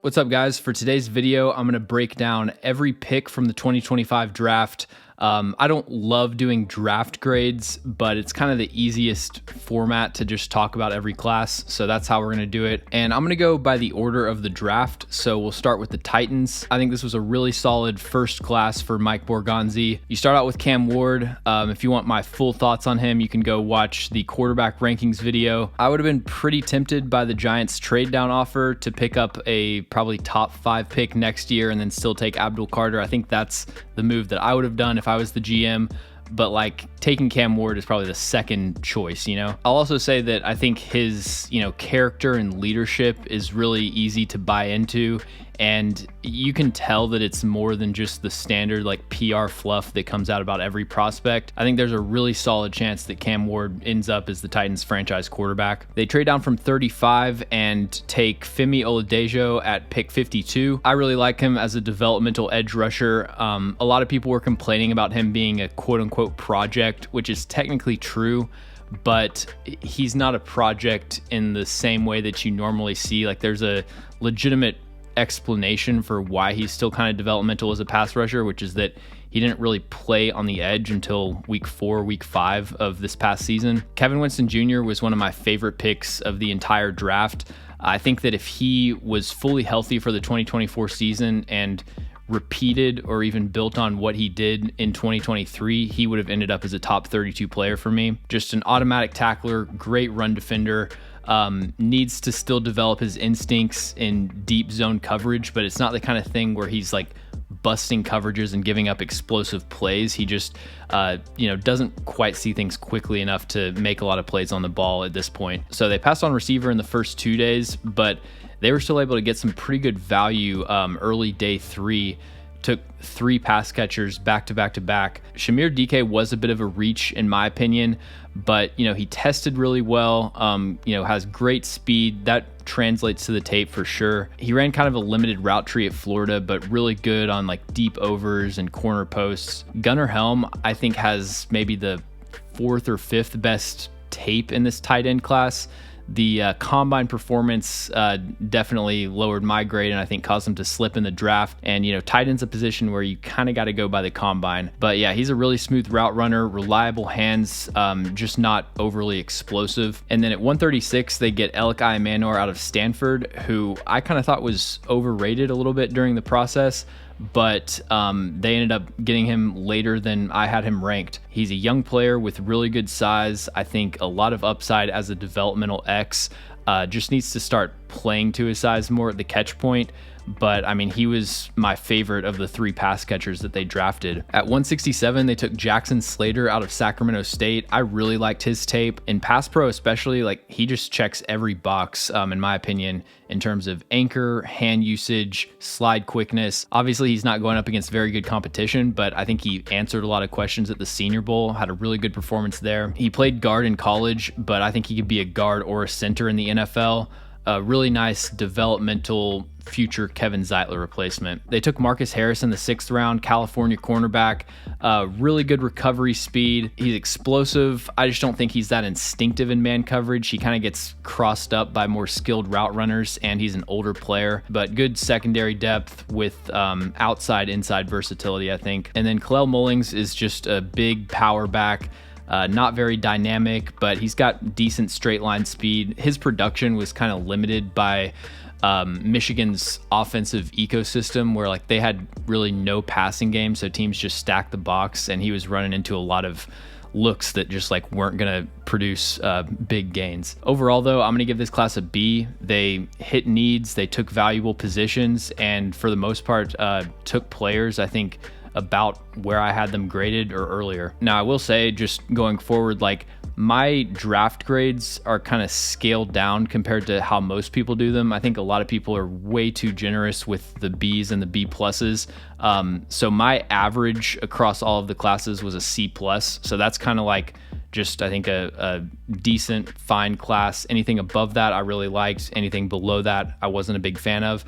What's up, guys? For today's video, I'm going to break down every pick from the 2025 draft. I don't love doing draft grades, but it's kind of the easiest format to just talk about every class. So that's how we're going to do it. And I'm going to go by the order of the draft. So we'll start with the Titans. I think this was a really solid first class for Mike Borgonzi. You start out with Cam Ward. If you want my full thoughts on him, you can go watch the quarterback rankings video. I would have been pretty tempted by the Giants trade down offer to pick up a probably top 5 pick next year and then still take Abdul Carter. I think that's the move that I would have done if I was the GM, but like taking Cam Ward is probably the second choice, I'll also say that I think his, character and leadership is really easy to buy into, and you can tell that it's more than just the standard like PR fluff that comes out about every prospect. I think there's a really solid chance that Cam Ward ends up as the Titans franchise quarterback. They trade down from 35 and take Femi Oladejo at pick 52. I really like him as a developmental edge rusher. A lot of people were complaining about him being a quote unquote project, which is technically true, but he's not a project in the same way that you normally see. Like, there's a legitimate explanation for why he's still kind of developmental as a pass rusher, which is that he didn't really play on the edge until week 4, week 5 of this past season. Kevin Winston Jr. was one of my favorite picks of the entire draft. I think that if he was fully healthy for the 2024 season and repeated or even built on what he did in 2023, he would have ended up as a top 32 player for me. Just an automatic tackler, great run defender. Needs to still develop his instincts in deep zone coverage, but it's not the kind of thing where he's like busting coverages and giving up explosive plays. He just, doesn't quite see things quickly enough to make a lot of plays on the ball at this point. So they passed on receiver in the first 2 days, but they were still able to get some pretty good value early day 3. Took 3 pass catchers back to back to back. Shamir DK was a bit of a reach in my opinion, but he tested really well, has great speed. That translates to the tape for sure. He ran kind of a limited route tree at Florida, but really good on like deep overs and corner posts. Gunnar Helm, I think, has maybe the 4th or 5th best tape in this tight end class. The combine performance definitely lowered my grade and I think caused him to slip in the draft. And, tight end's a position where you kind of got to go by the combine. But yeah, he's a really smooth route runner, reliable hands, just not overly explosive. And then at 136, they get Alec Imanor out of Stanford, who I kind of thought was overrated a little bit during the process, but they ended up getting him later than I had him ranked. He's a young player with really good size. I think a lot of upside as a developmental X. Just needs to start playing to his size more at the catch point. But I mean, he was my favorite of the 3 pass catchers that they drafted. At 167, they took Jackson Slater out of Sacramento State. I really liked his tape. In pass pro especially, like, he just checks every box, in my opinion, in terms of anchor, hand usage, slide quickness. Obviously, he's not going up against very good competition, but I think he answered a lot of questions at the Senior Bowl, had a really good performance there. He played guard in college, but I think he could be a guard or a center in the NFL. A really nice developmental future Kevin Zeitler replacement. They took Marcus Harris in the 6th round, California cornerback. Really good recovery speed. He's explosive. I just don't think he's that instinctive in man coverage. He kind of gets crossed up by more skilled route runners, and he's an older player, but good secondary depth with outside-inside versatility, I think. And then Kalel Mullings is just a big power back. Not very dynamic, but he's got decent straight line speed. His production was kind of limited by Michigan's offensive ecosystem, where like they had really no passing game, so teams just stacked the box, and he was running into a lot of looks that just like weren't going to produce big gains. Overall though, I'm going to give this class a B. They hit needs, they took valuable positions, and for the most part took players, I think, about where I had them graded or earlier. Now, I will say, just going forward, like, my draft grades are kind of scaled down compared to how most people do them. I think a lot of people are way too generous with the B's and the B pluses. So my average across all of the classes was a C plus. So that's kind of like just, I think, a decent, fine class. Anything above that, I really liked. Anything below that, I wasn't a big fan of.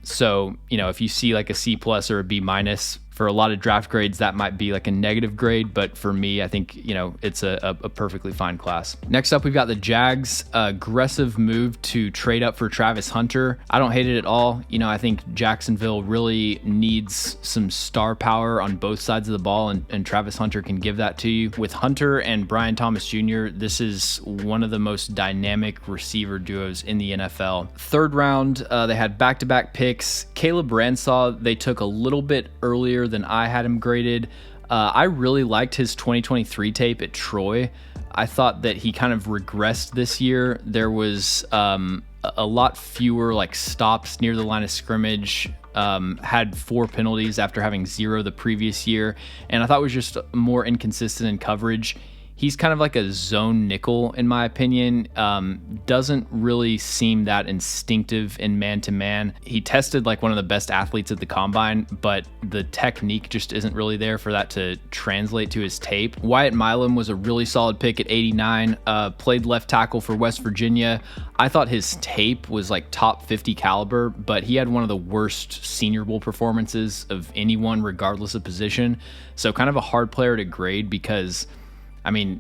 So, if you see like a C plus or a B minus, For a lot of draft grades, that might be like a negative grade, but for me, I think, it's a perfectly fine class. Next up, we've got the Jags. Aggressive move to trade up for Travis Hunter. I don't hate it at all. I think Jacksonville really needs some star power on both sides of the ball, and Travis Hunter can give that to you. With Hunter and Brian Thomas Jr., this is one of the most dynamic receiver duos in the NFL. Third round, they had back-to-back picks. Caleb Ransaw, they took a little bit earlier than I had him graded. I really liked his 2023 tape at Troy. I thought that he kind of regressed this year. There was a lot fewer stops near the line of scrimmage, had 4 penalties after having 0 the previous year, and I thought was just more inconsistent in coverage. He's kind of like a zone nickel, in my opinion. Doesn't really seem that instinctive in man-to-man. He tested like one of the best athletes at the combine, but the technique just isn't really there for that to translate to his tape. Wyatt Milam was a really solid pick at 89. Played left tackle for West Virginia. I thought his tape was like top 50 caliber, but he had one of the worst Senior Bowl performances of anyone, regardless of position. So kind of a hard player to grade because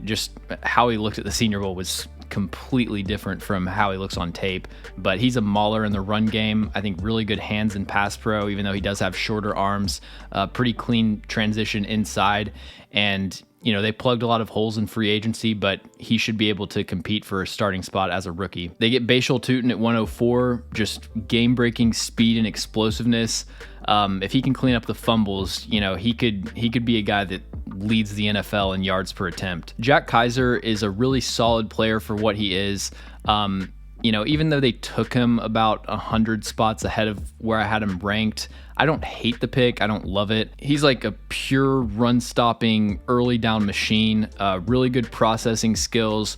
just how he looked at the Senior Bowl was completely different from how he looks on tape. But he's a mauler in the run game. I think really good hands in pass pro, even though he does have shorter arms. Pretty clean transition inside. And, they plugged a lot of holes in free agency, but he should be able to compete for a starting spot as a rookie. They get Bashal Tutin at 104, just game-breaking speed and explosiveness. If he can clean up the fumbles, he could be a guy that leads the NFL in yards per attempt. Jack Kaiser is a really solid player for what he is. Even though they took him about 100 spots ahead of where I had him ranked, I don't hate the pick. I don't love it. He's like a pure run-stopping, early down machine, really good processing skills,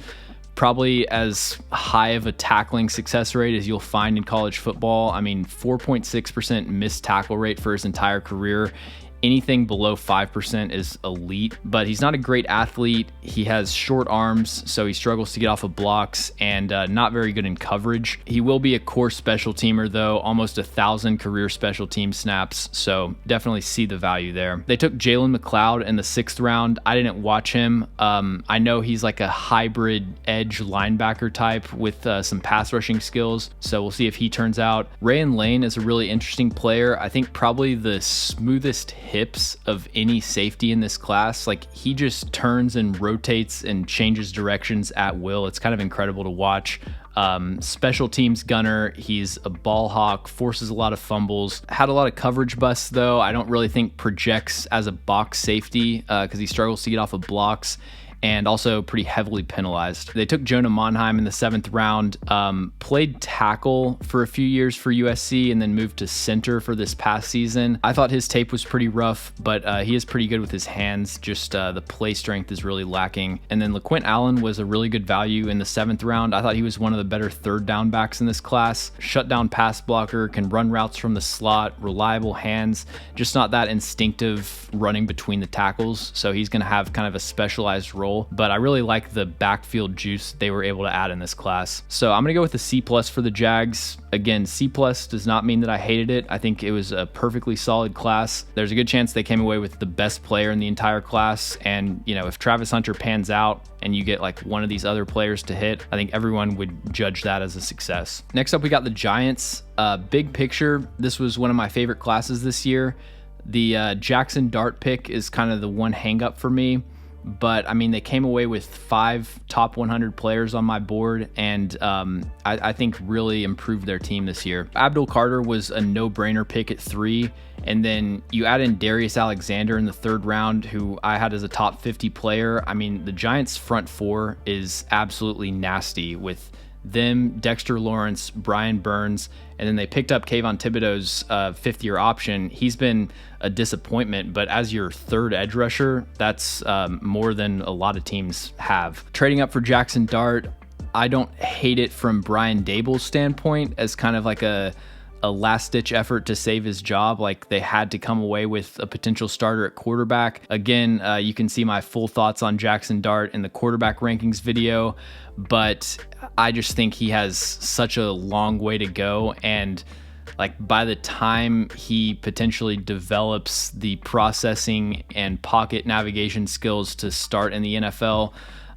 probably as high of a tackling success rate as you'll find in college football. 4.6% missed tackle rate for his entire career. Anything below 5% is elite, but he's not a great athlete. He has short arms, so he struggles to get off of blocks and not very good in coverage. He will be a core special teamer, though, almost 1,000 career special team snaps, so definitely see the value there. They took Jalen McLeod in the 6th round. I didn't watch him. I know he's like a hybrid edge linebacker type with some pass rushing skills, so we'll see if he turns out. Rayan Lane is a really interesting player. I think probably the smoothest hips of any safety in this class. He just turns and rotates and changes directions at will. It's kind of incredible to watch. Special teams gunner. He's a ball hawk, forces a lot of fumbles, had a lot of coverage busts though. I don't really think projects as a box safety because he struggles to get off of blocks, and also pretty heavily penalized. They took Jonah Monheim in the 7th round, played tackle for a few years for USC and then moved to center for this past season. I thought his tape was pretty rough, but he is pretty good with his hands. Just the play strength is really lacking. And then LaQuint Allen was a really good value in the 7th round. I thought he was one of the better third down backs in this class. Shutdown pass blocker, can run routes from the slot, reliable hands, just not that instinctive running between the tackles. So he's going to have kind of a specialized role. But I really like the backfield juice they were able to add in this class. So I'm going to go with a C+ for the Jags. Again, C+ does not mean that I hated it. I think it was a perfectly solid class. There's a good chance they came away with the best player in the entire class. And, if Travis Hunter pans out and you get like one of these other players to hit, I think everyone would judge that as a success. Next up, we got the Giants. Big picture, this was one of my favorite classes this year. The Jackson Dart pick is kind of the one hang up for me. But they came away with 5 top 100 players on my board, and I think really improved their team this year. Abdul Carter was a no-brainer pick at 3, and then you add in Darius Alexander in the 3rd round, who I had as a top 50 player. The Giants' front 4 is absolutely nasty with them, Dexter Lawrence, Brian Burns, and then they picked up Kayvon Thibodeau's 5th-year option. He's been a disappointment, but as your 3rd edge rusher, that's more than a lot of teams have. Trading up for Jackson Dart, I don't hate it from Brian Dable's standpoint as kind of like a last-ditch effort to save his job. Like, they had to come away with a potential starter at quarterback. Again, you can see my full thoughts on Jackson Dart in the quarterback rankings video, but I just think he has such a long way to go, and Like by the time he potentially develops the processing and pocket navigation skills to start in the NFL,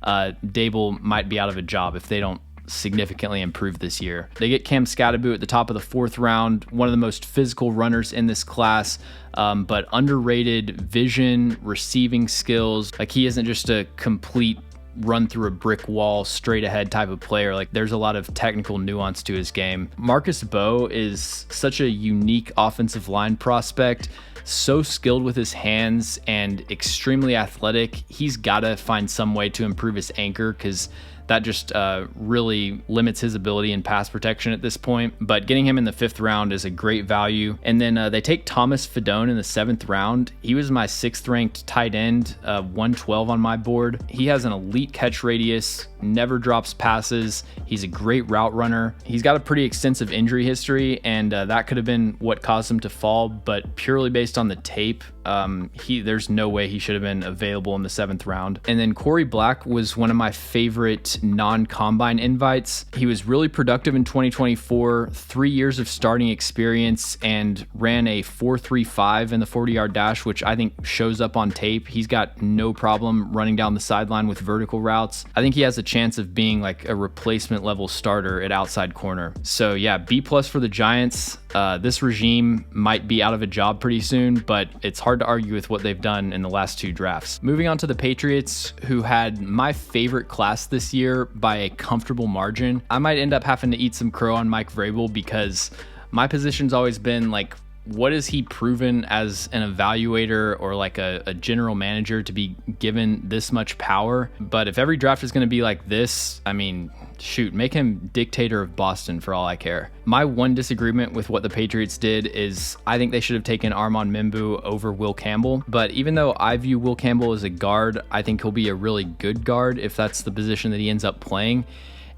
Dable might be out of a job if they don't significantly improve this year. They get Cam Skattebo at the top of the 4th round, one of the most physical runners in this class, but underrated vision, receiving skills. Like he isn't just a complete run through a brick wall straight ahead type of player. Like there's a lot of technical nuance to his game. Marcus Bowe is such a unique offensive line prospect, so skilled with his hands and extremely athletic. He's got to find some way to improve his anchor, because that just really limits his ability in pass protection at this point. But getting him in the 5th round is a great value. And then they take Thomas Fidone in the 7th round. He was my 6th ranked tight end, 112 on my board. He has an elite catch radius, never drops passes. He's a great route runner. He's got a pretty extensive injury history, and that could have been what caused him to fall, but purely based on the tape, there's no way he should have been available in the 7th round. And then Corey Black was one of my favorite non-combine invites. He was really productive in 2024, 3 years of starting experience, and ran a 4.35 in the 40-yard dash, which I think shows up on tape. He's got no problem running down the sideline with vertical routes. I think he has a chance of being like a replacement level starter at outside corner. So yeah, B+ for the Giants. This regime might be out of a job pretty soon, but it's hard to argue with what they've done in the last 2 drafts. Moving on to the Patriots, who had my favorite class this year by a comfortable margin. I might end up having to eat some crow on Mike Vrabel, because my position's always been like, what is he proven as an evaluator or like a general manager to be given this much power? But if every draft is going to be like this, I mean, shoot, make him dictator of Boston for all I care. My one disagreement with what the Patriots did is I think they should have taken Armand Mimbu over Will Campbell. But even though I view Will Campbell as a guard, I think he'll be a really good guard if that's the position that he ends up playing.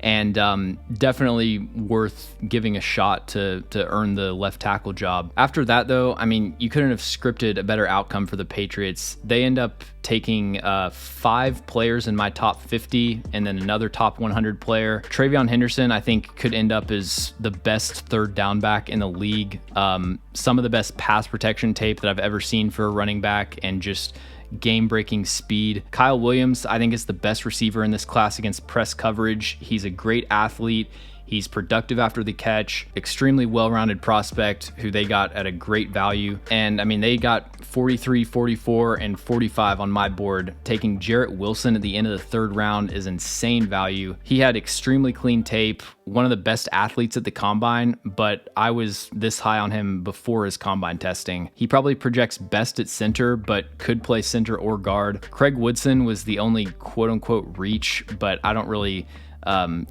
And definitely worth giving a shot to earn the left tackle job. After that, though, I mean, you couldn't have scripted a better outcome for the Patriots. They end up taking 5 players in my top 50 and then another top 100 player. Travion Henderson, I think, could end up as the best 3rd down back in the league. Some of the best pass protection tape that I've ever seen for a running back, and just game-breaking speed. Kyle Williams, I think, is the best receiver in this class against press coverage. He's a great athlete. He's productive after the catch, extremely well-rounded prospect who they got at a great value. And I mean, they got 43, 44, and 45 on my board. Taking Jarrett Wilson at the end of the 3rd round is insane value. He had extremely clean tape, one of the best athletes at the combine, but I was this high on him before his combine testing. He probably projects best at center, but could play center or guard. Craig Woodson was the only quote-unquote reach, but I don't really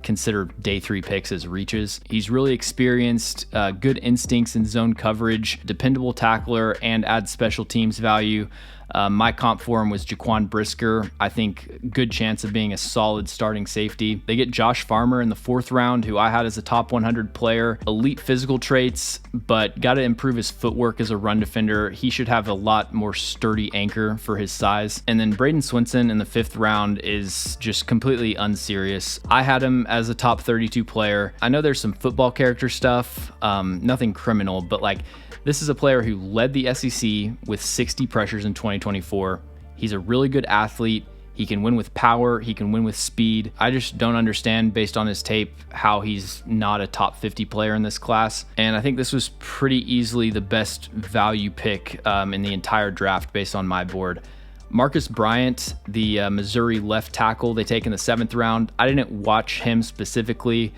consider day 3 picks as reaches. He's really experienced, good instincts in zone coverage, dependable tackler, and adds special teams value. My comp for him was Jaquan Brisker. I think good chance of being a solid starting safety. They get Josh Farmer in the 4th round, who I had as a top 100 player. Elite physical traits, but got to improve his footwork as a run defender. He should have a lot more sturdy anchor for his size. And then Braden Swinson in the 5th round is just completely unserious. I had him as a top 32 player. I know there's some football character stuff, nothing criminal, but like, this is a player who led the SEC with 60 pressures in 2024. He's a really good athlete. He can win with power. He can win with speed. I just don't understand, based on his tape, how he's not a top 50 player in this class. And I think this was pretty easily the best value pick in the entire draft based on my board. Marcus Bryant, the Missouri left tackle they take in the 7th round. I didn't watch him specifically.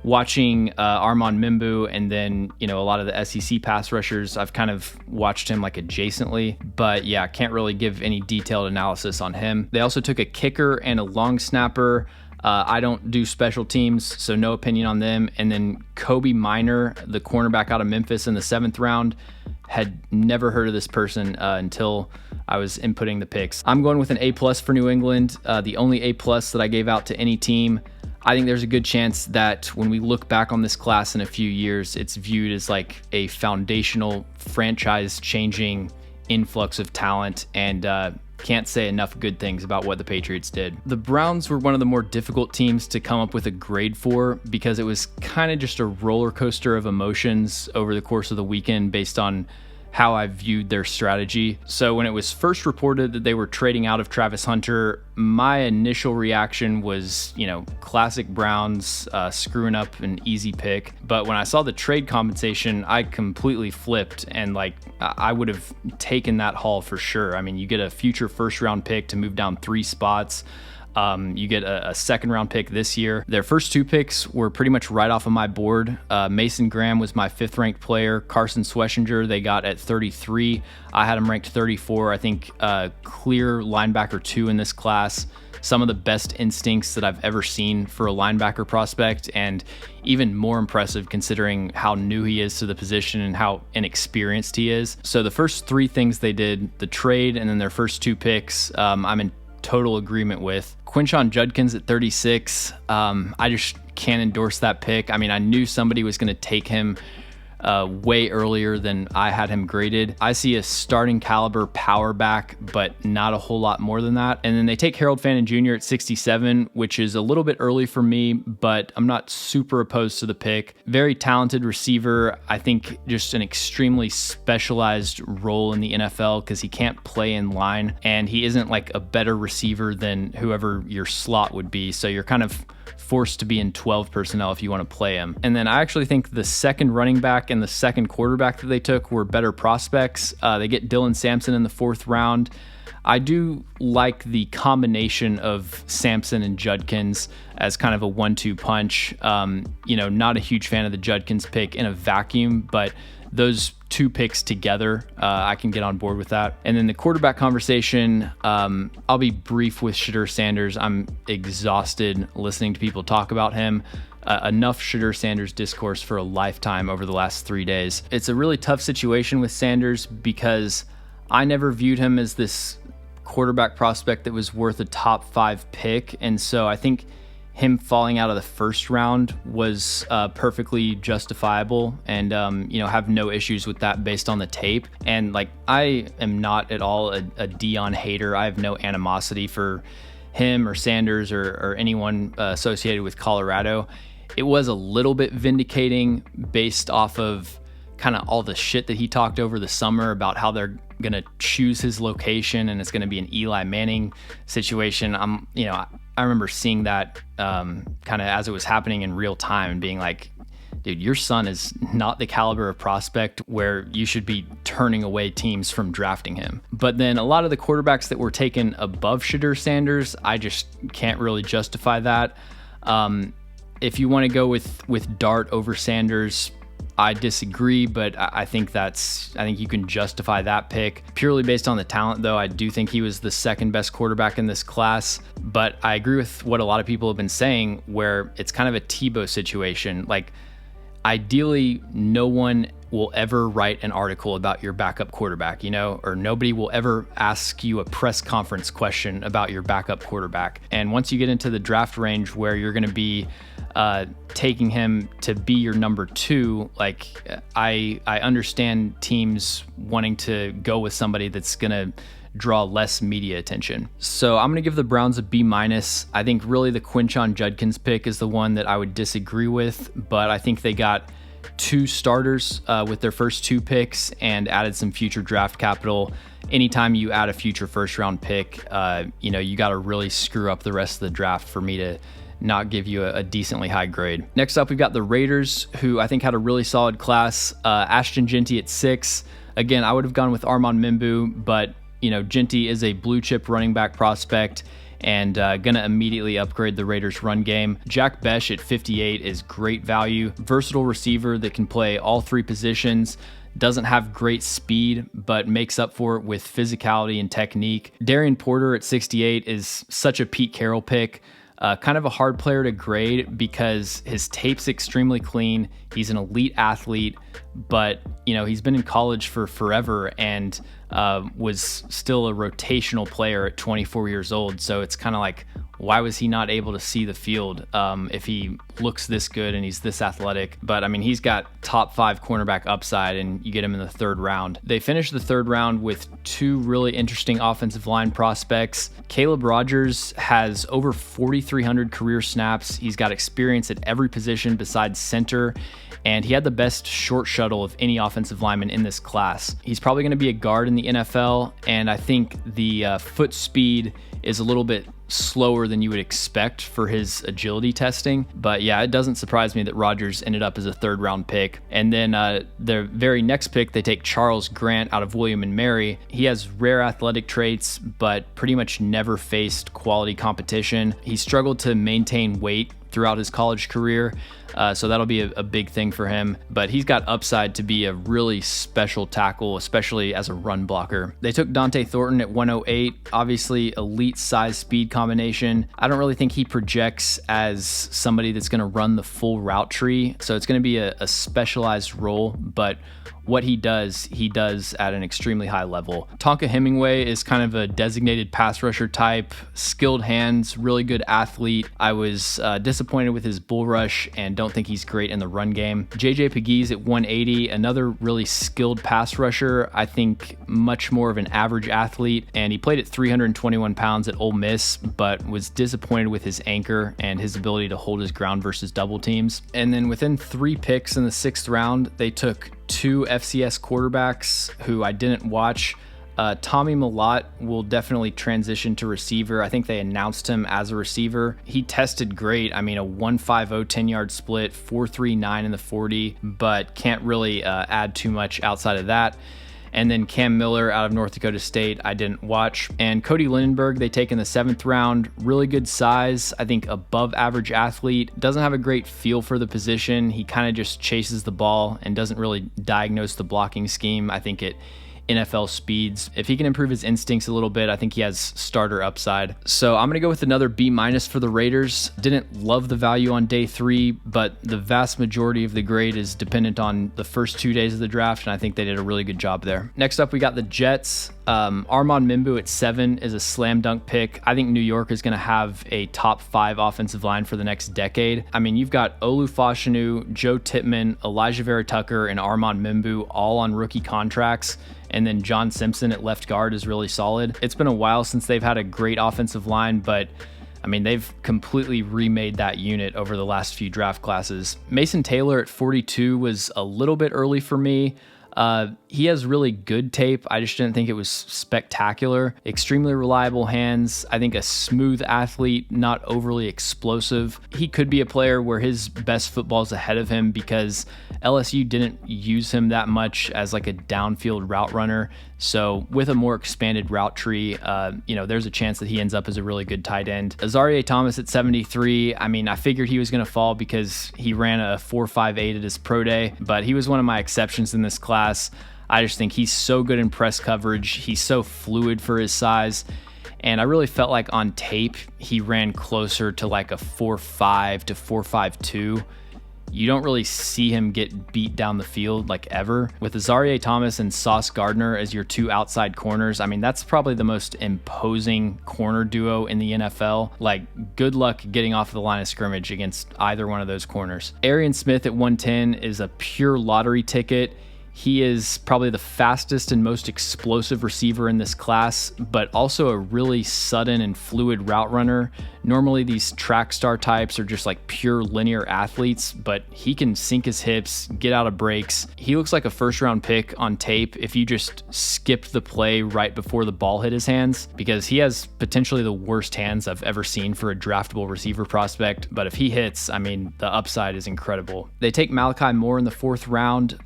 Watching Armand Mimbu and then, a lot of the SEC pass rushers, I've kind of watched him like adjacently, but yeah, can't really give any detailed analysis on him. They also took a kicker and a long snapper. I don't do special teams, so no opinion on them. And then Kobe Minor, the cornerback out of Memphis in the 7th round. Had never heard of this person until I was inputting the picks. I'm going with an A+ for New England, the only A+ that I gave out to any team. I think there's a good chance that when we look back on this class in a few years, it's viewed as like a foundational, franchise-changing influx of talent. And can't say enough good things about what the Patriots did. The Browns were one of the more difficult teams to come up with a grade for because it was kind of just a roller coaster of emotions over the course of the weekend based on how I viewed their strategy. So when it was first reported that they were trading out of Travis Hunter, my initial reaction was, classic Browns screwing up an easy pick. But when I saw the trade compensation, I completely flipped and I would have taken that haul for sure. I mean, you get a future first round pick to move down 3 spots. You get a second round pick this year. Their first 2 picks were pretty much right off of my board. Mason Graham was my 5th ranked player. Carson Schwessinger, they got at 33. I had him ranked 34. I think clear linebacker 2 in this class. Some of the best instincts that I've ever seen for a linebacker prospect, and even more impressive considering how new he is to the position and how inexperienced he is. So the first 3 things they did, the trade and then their first 2 picks, I'm in total agreement with. Quinshon Judkins at 36. I just can't endorse that pick. I mean, I knew somebody was going to take him way earlier than I had him graded. I see a starting caliber power back, but not a whole lot more than that. And then they take Harold Fannin Jr. at 67, which is a little bit early for me, but I'm not super opposed to the pick. Very talented receiver. I think just an extremely specialized role in the NFL because he can't play in line and he isn't like a better receiver than whoever your slot would be. So you're kind of forced to be in 12 personnel if you want to play him. And then I actually think the second running back and the second quarterback that they took were better prospects. They get Dylan Sampson in the 4th round. I do like the combination of Sampson and Judkins as kind of a 1-2 punch. Not a huge fan of the Judkins pick in a vacuum, but those 2 picks together, I can get on board with that. And then the quarterback conversation, I'll be brief with Shedeur Sanders. I'm exhausted listening to people talk about him. Enough Shedeur Sanders discourse for a lifetime over the last 3 days. It's a really tough situation with Sanders because I never viewed him as this quarterback prospect that was worth a top 5 pick. And so I think him falling out of the first round was perfectly justifiable and, have no issues with that based on the tape. And I am not at all a Deion hater. I have no animosity for him or Sanders or anyone associated with Colorado. It was a little bit vindicating based off of kind of all the shit that he talked over the summer about how they're going to choose his location and it's going to be an Eli Manning situation. I remember seeing that kind of as it was happening in real time and being like, dude, your son is not the caliber of prospect where you should be turning away teams from drafting him. But then a lot of the quarterbacks that were taken above Shedeur Sanders, I just can't really justify that. If you want to go with Dart over Sanders, I disagree, but I think you can justify that pick purely based on the talent, though. I do think he was the second best quarterback in this class, but I agree with what a lot of people have been saying where it's kind of a Tebow situation. Ideally, no one will ever write an article about your backup quarterback, or nobody will ever ask you a press conference question about your backup quarterback. And once you get into the draft range where you're going to be taking him to be your number 2, I understand teams wanting to go with somebody that's going to draw less media attention. So I'm going to give the Browns a B-. I think really the Quinshon Judkins pick is the one that I would disagree with, but I think they got 2 starters with their first 2 picks and added some future draft capital. Anytime you add a future first round pick, you got to really screw up the rest of the draft for me to not give you a decently high grade. Next up, we've got the Raiders, who I think had a really solid class. Ashton Jeanty at 6. Again, I would have gone with Armand Mimbu, but Jeanty is a blue chip running back prospect and gonna immediately upgrade the Raiders run game. Jack Besh at 58 is great value. Versatile receiver that can play all 3 positions. Doesn't have great speed, but makes up for it with physicality and technique. Darian Porter at 68 is such a Pete Carroll pick. Kind of a hard player to grade because his tape's extremely clean. He's an elite athlete, but he's been in college for forever and was still a rotational player at 24 years old. So it's kind of like, why was he not able to see the field if he looks this good and he's this athletic? But I mean, he's got top 5 cornerback upside, and you get him in the 3rd round. They finished the 3rd round with 2 really interesting offensive line prospects. Caleb Rogers has over 4,300 career snaps. He's got experience at every position besides center, and he had the best short shuttle of any offensive lineman in this class. He's probably going to be a guard in the NFL, and I think the foot speed is a little bit slower than you would expect for his agility testing. But yeah, it doesn't surprise me that Rodgers ended up as a 3rd round pick. And then the very next pick, they take Charles Grant out of William & Mary. He has rare athletic traits, but pretty much never faced quality competition. He struggled to maintain weight throughout his college career, so that'll be a big thing for him. But he's got upside to be a really special tackle, especially as a run blocker. They took Dante Thornton at 108, obviously elite size speed combination. I don't really think he projects as somebody that's going to run the full route tree, so it's going to be a specialized role, but what he does at an extremely high level. Tonka Hemingway is kind of a designated pass rusher type, skilled hands, really good athlete. I was disappointed with his bull rush and don't think he's great in the run game. JJ Pegues at 180, another really skilled pass rusher. I think much more of an average athlete, and he played at 321 pounds at Ole Miss, but was disappointed with his anchor and his ability to hold his ground versus double teams. And then within 3 picks in the 6th round, they took 2 FCS quarterbacks who I didn't watch. Tommy Mellott will definitely transition to receiver. I think they announced him as a receiver. He tested great. I mean, a 1.50 10-yard split, 4.39 in the 40, but can't really add too much outside of that. And then Cam Miller out of North Dakota State, I didn't watch. And Cody Lindenberg, they take in the 7th round. Really good size, I think above average athlete. Doesn't have a great feel for the position. He kind of just chases the ball and doesn't really diagnose the blocking scheme. I think it NFL speeds. If he can improve his instincts a little bit, I think he has starter upside. So I'm going to go with another B- for the Raiders. Didn't love the value on day 3, but the vast majority of the grade is dependent on the first 2 days of the draft, and I think they did a really good job there. Next up, we got the Jets. Armand Mimbu at 7 is a slam dunk pick. I think New York is going to have a top 5 offensive line for the next decade. I mean, you've got Olu Fashanu, Joe Tippmann, Elijah Vera Tucker, and Armand Mimbu all on rookie contracts. And then John Simpson at left guard is really solid. It's been a while since they've had a great offensive line, but I mean, they've completely remade that unit over the last few draft classes. Mason Taylor at 42 was a little bit early for me. He has really good tape. I just didn't think it was spectacular. Extremely reliable hands. I think a smooth athlete, not overly explosive. He could be a player where his best football is ahead of him because LSU didn't use him that much as like a downfield route runner. So with a more expanded route tree, there's a chance that he ends up as a really good tight end. Azareye'h Thomas at 73. I mean, I figured he was going to fall because he ran a 4.58 at his pro day, but he was one of my exceptions in this class. I just think he's so good in press coverage. He's so fluid for his size. And I really felt like on tape, he ran closer to like a 4.5 to 4.52. You don't really see him get beat down the field like ever. With Azareye'h Thomas and Sauce Gardner as your 2 outside corners, I mean, that's probably the most imposing corner duo in the NFL. Like, good luck getting off the line of scrimmage against either one of those corners. Arian Smith at 110 is a pure lottery ticket. He is probably the fastest and most explosive receiver in this class, but also a really sudden and fluid route runner. Normally these track star types are just like pure linear athletes, but he can sink his hips, get out of breaks. He looks like a 1st round pick on tape if you just skipped the play right before the ball hit his hands, because he has potentially the worst hands I've ever seen for a draftable receiver prospect. But if he hits, I mean, the upside is incredible. They take Malachi Moore in the 4th round.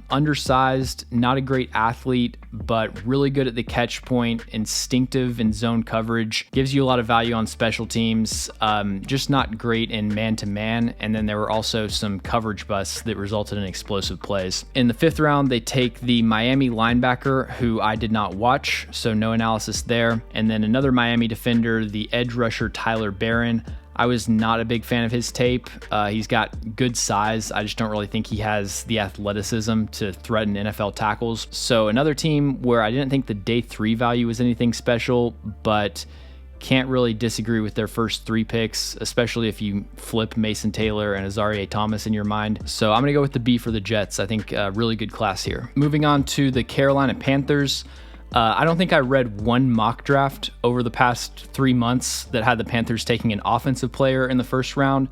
Undersized, not a great athlete, but really good at the catch point, instinctive in zone coverage, gives you a lot of value on special teams, just not great in man-to-man. And then there were also some coverage busts that resulted in explosive plays. In the 5th round, they take the Miami linebacker, who I did not watch, so no analysis there. And then another Miami defender, the edge rusher Tyler Barron. I was not a big fan of his tape. He's got good size. I just don't really think he has the athleticism to threaten NFL tackles. So another team where I didn't think the day 3 value was anything special, but can't really disagree with their first 3 picks, especially if you flip Mason Taylor and Azareye'h Thomas in your mind. So I'm going to go with the B for the Jets. I think a really good class here. Moving on to the Carolina Panthers. I don't think I read one mock draft over the past 3 months that had the Panthers taking an offensive player in the first round,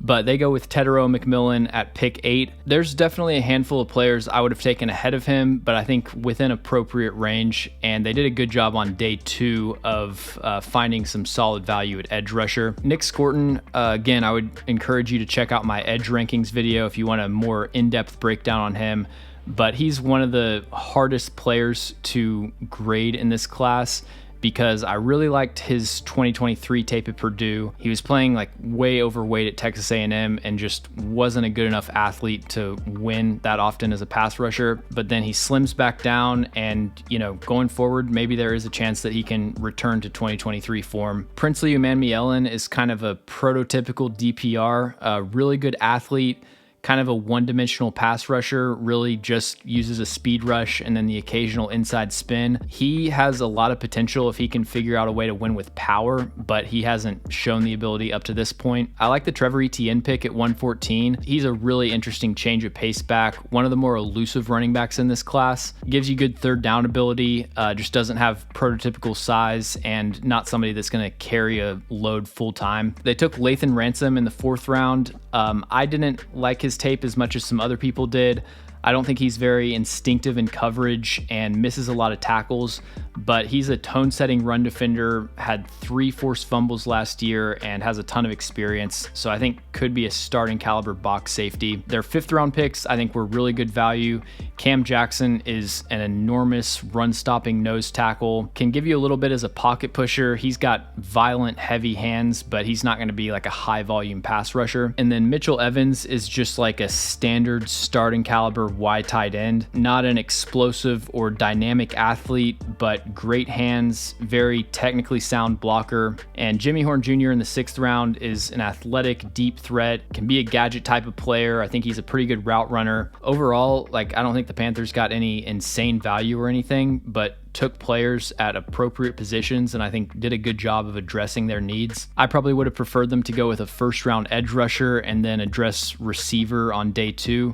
but they go with Tetairoa McMillan at pick 8. There's definitely a handful of players I would have taken ahead of him, but I think within appropriate range, and they did a good job on day 2 of finding some solid value at edge rusher. Nick Scorton, again, I would encourage you to check out my edge rankings video if you want a more in-depth breakdown on him. But he's one of the hardest players to grade in this class because I really liked his 2023 tape at Purdue. He was playing like way overweight at Texas A&M and just wasn't a good enough athlete to win that often as a pass rusher. But then he slims back down and, going forward, maybe there is a chance that he can return to 2023 form. Princely Umanmielen is kind of a prototypical DPR, a really good athlete, kind of a one-dimensional pass rusher, really just uses a speed rush and then the occasional inside spin. He has a lot of potential if he can figure out a way to win with power, but he hasn't shown the ability up to this point. I like the Trevor Etienne pick at 114. He's a really interesting change of pace back, one of the more elusive running backs in this class. Gives you good third down ability, just doesn't have prototypical size and not somebody that's going to carry a load full time. They took Lathan Ransom in the 4th round. I didn't like his tape as much as some other people did. I don't think he's very instinctive in coverage and misses a lot of tackles, but he's a tone-setting run defender, had 3 forced fumbles last year, and has a ton of experience, so I think could be a starting caliber box safety. Their 5th round picks, I think, were really good value. Cam Jackson is an enormous run-stopping nose tackle, can give you a little bit as a pocket pusher. He's got violent, heavy hands, but he's not going to be like a high-volume pass rusher. And then Mitchell Evans is just like a standard starting caliber wide tight end, not an explosive or dynamic athlete, but great hands, very technically sound blocker. And Jimmy Horn Jr. in the 6th round is an athletic, deep threat, can be a gadget type of player. I think he's a pretty good route runner. Overall, I don't think the Panthers got any insane value or anything, but took players at appropriate positions and I think did a good job of addressing their needs. I probably would have preferred them to go with a 1st round edge rusher and then address receiver on day 2.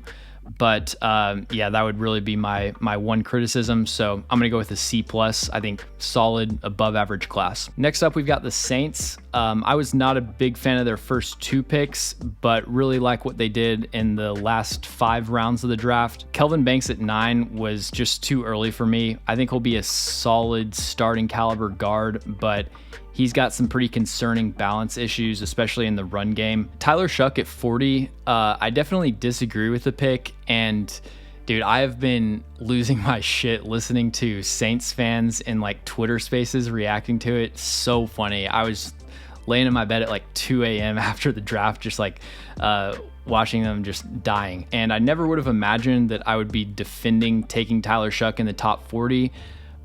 But that would really be my one criticism. So I'm going to go with a C+. I think solid, above average class. Next up, we've got the Saints. I was not a big fan of their first 2 picks, but really like what they did in the last 5 rounds of the draft. Kelvin Banks at 9 was just too early for me. I think he'll be a solid starting caliber guard, but he's got some pretty concerning balance issues, especially in the run game. Tyler Shuck at 40, I definitely disagree with the pick. And dude, I have been losing my shit listening to Saints fans in Twitter spaces reacting to it. So funny. I was laying in my bed at 2 a.m. after the draft, just watching them just dying. And I never would have imagined that I would be defending taking Tyler Shuck in the top 40,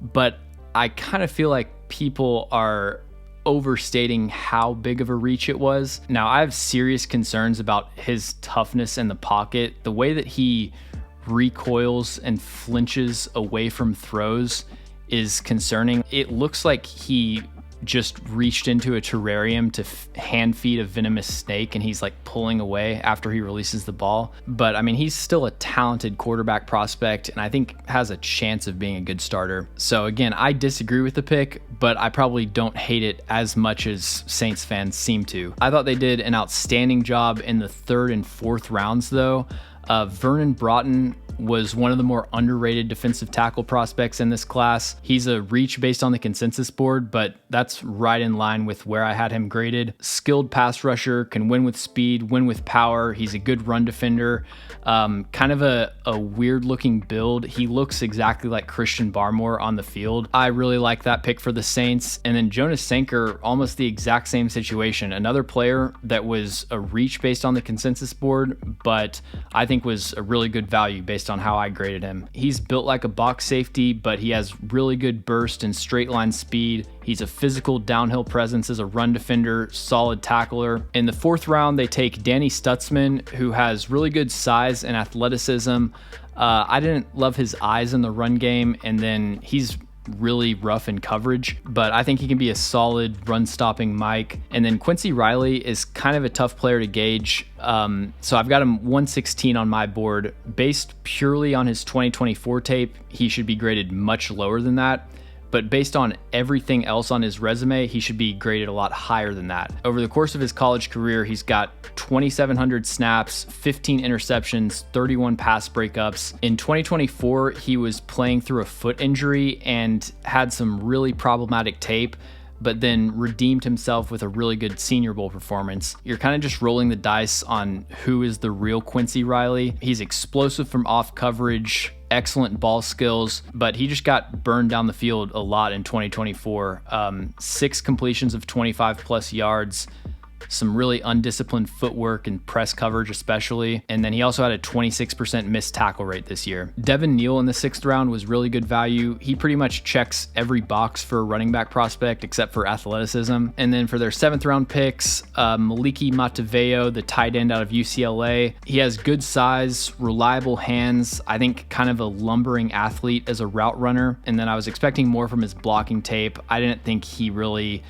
but I kind of feel like people are overstating how big of a reach it was. Now, I have serious concerns about his toughness in the pocket. The way that he recoils and flinches away from throws is concerning. It looks like he just reached into a terrarium to hand feed a venomous snake and he's pulling away after he releases the ball. But I mean, he's still a talented quarterback prospect and I think has a chance of being a good starter. So again, I disagree with the pick, but I probably don't hate it as much as Saints fans seem to. I thought they did an outstanding job in the 3rd and 4th rounds though. Vernon Broughton was one of the more underrated defensive tackle prospects in this class. He's a reach based on the consensus board, but that's right in line with where I had him graded. Skilled pass rusher, can win with speed, win with power. He's a good run defender. Kind of a weird looking build. He looks exactly like Christian Barmore on the field. I really like that pick for the Saints. And then Jonas Sanker, almost the exact same situation. Another player that was a reach based on the consensus board, but I think was a really good value based based on how I graded him. He's built like a box safety, but he has really good burst and straight line speed. He's a physical downhill presence as a run defender, solid tackler. In the 4th round, they take Danny Stutzman, who has really good size and athleticism. I didn't love his eyes in the run game, and then he's really rough in coverage, but I think he can be a solid run-stopping Mike. And then Quincy Riley is kind of a tough player to gauge. So I've got him 116 on my board. Based purely on his 2024 tape, he should be graded much lower than that. But based on everything else on his resume, he should be graded a lot higher than that. Over the course of his college career, he's got 2,700 snaps, 15 interceptions, 31 pass breakups. In 2024, he was playing through a foot injury and had some really problematic tape, but then redeemed himself with a really good Senior Bowl performance. You're kind of just rolling the dice on who is the real Quincy Riley. He's explosive from off coverage, excellent ball skills, but he just got burned down the field a lot in 2024. 6 completions of 25 plus yards, some really undisciplined footwork and press coverage especially, and then he also had a 26% missed tackle rate this year. Devin Neal in the 6th round was really good value. He pretty much checks every box for a running back prospect except for athleticism. And then for their 7th round picks, Maliki Mataveo, the tight end out of UCLA. He has good size, reliable hands, I think kind of a lumbering athlete as a route runner, and then I was expecting more from his blocking tape. I didn't think he really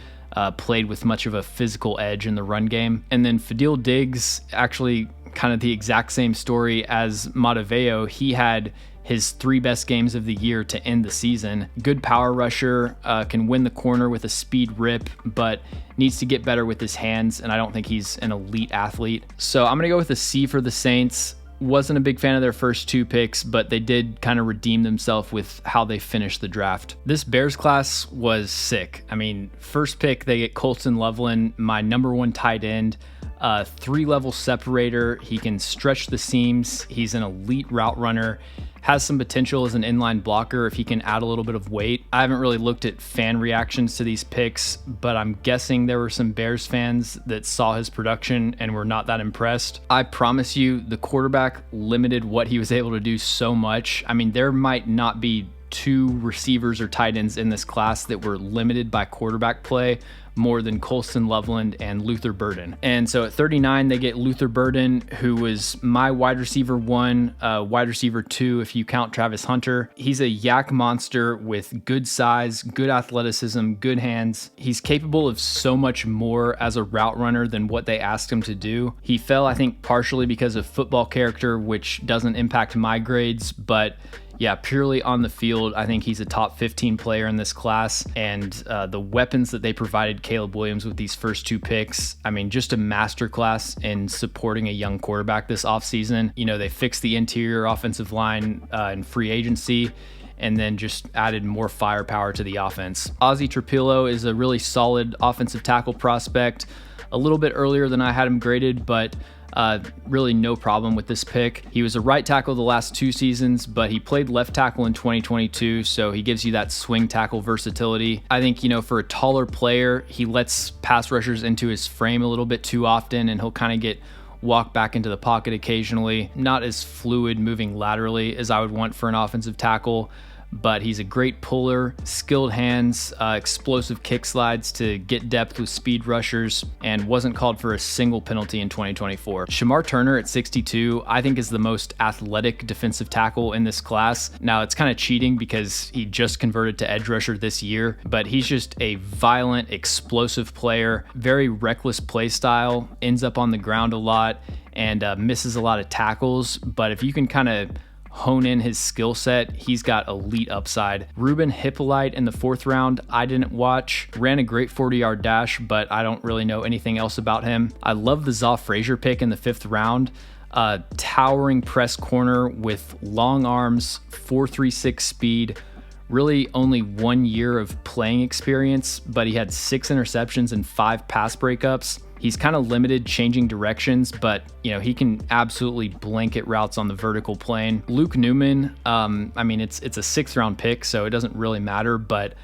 played with much of a physical edge in the run game. And then Fadil Diggs, actually kind of the exact same story as Mataveo. He had his 3 best games of the year to end the season. Good power rusher, can win the corner with a speed rip, but needs to get better with his hands, and I don't think he's an elite athlete. So I'm going to go with a C for the Saints. Wasn't a big fan of their first 2 picks, but they did kind of redeem themselves with how they finished the draft. This Bears class was sick. I mean, first pick, they get Colston Loveland, my number 1 tight end, 3-level separator. He can stretch the seams. He's an elite route runner. Has some potential as an inline blocker if he can add a little bit of weight. I haven't really looked at fan reactions to these picks, but I'm guessing there were some Bears fans that saw his production and were not that impressed. I promise you, the quarterback limited what he was able to do so much. I mean, there might not be 2 receivers or tight ends in this class that were limited by quarterback play more than Colston Loveland and Luther Burden. And so at 39, they get Luther Burden, who was my wide receiver 1, wide receiver 2, if you count Travis Hunter. He's a yak monster with good size, good athleticism, good hands. He's capable of so much more as a route runner than what they asked him to do. He fell, I think, partially because of football character, which doesn't impact my grades, but yeah, purely on the field, I think he's a top 15 player in this class. And the weapons that they provided Caleb Williams with these first 2 picks, I mean, just a masterclass in supporting a young quarterback this offseason. You know, they fixed the interior offensive line in free agency, and then just added more firepower to the offense. Ozzie Trapillo is a really solid offensive tackle prospect, a little bit earlier than I had him graded, but really no problem with this pick. He was a right tackle the last 2 seasons, but he played left tackle in 2022, so he gives you that swing tackle versatility. I think, you know, for a taller player, he lets pass rushers into his frame a little bit too often, and he'll kind of get walk back into the pocket occasionally. Not as fluid moving laterally as I would want for an offensive tackle, but he's a great puller, skilled hands, explosive kick slides to get depth with speed rushers, and wasn't called for a single penalty in 2024. Shamar Turner at 62, I think is the most athletic defensive tackle in this class. Now, it's kind of cheating because he just converted to edge rusher this year, but he's just a violent, explosive player, very reckless play style, ends up on the ground a lot, and misses a lot of tackles. But if you can kind of hone in his skill set, he's got elite upside. Ruben Hippolyte in the 4th round, I didn't watch. Ran a great 40-yard dash, but I don't really know anything else about him. I love the Zaw Frazier pick in the 5th round. Towering press corner with long arms, 4.36 speed. Really only 1 year of playing experience, but he had 6 interceptions and 5 pass breakups. He's kind of limited changing directions, but you know, he can absolutely blanket routes on the vertical plane. Luke Newman, I mean, it's a 6th round pick, so it doesn't really matter, but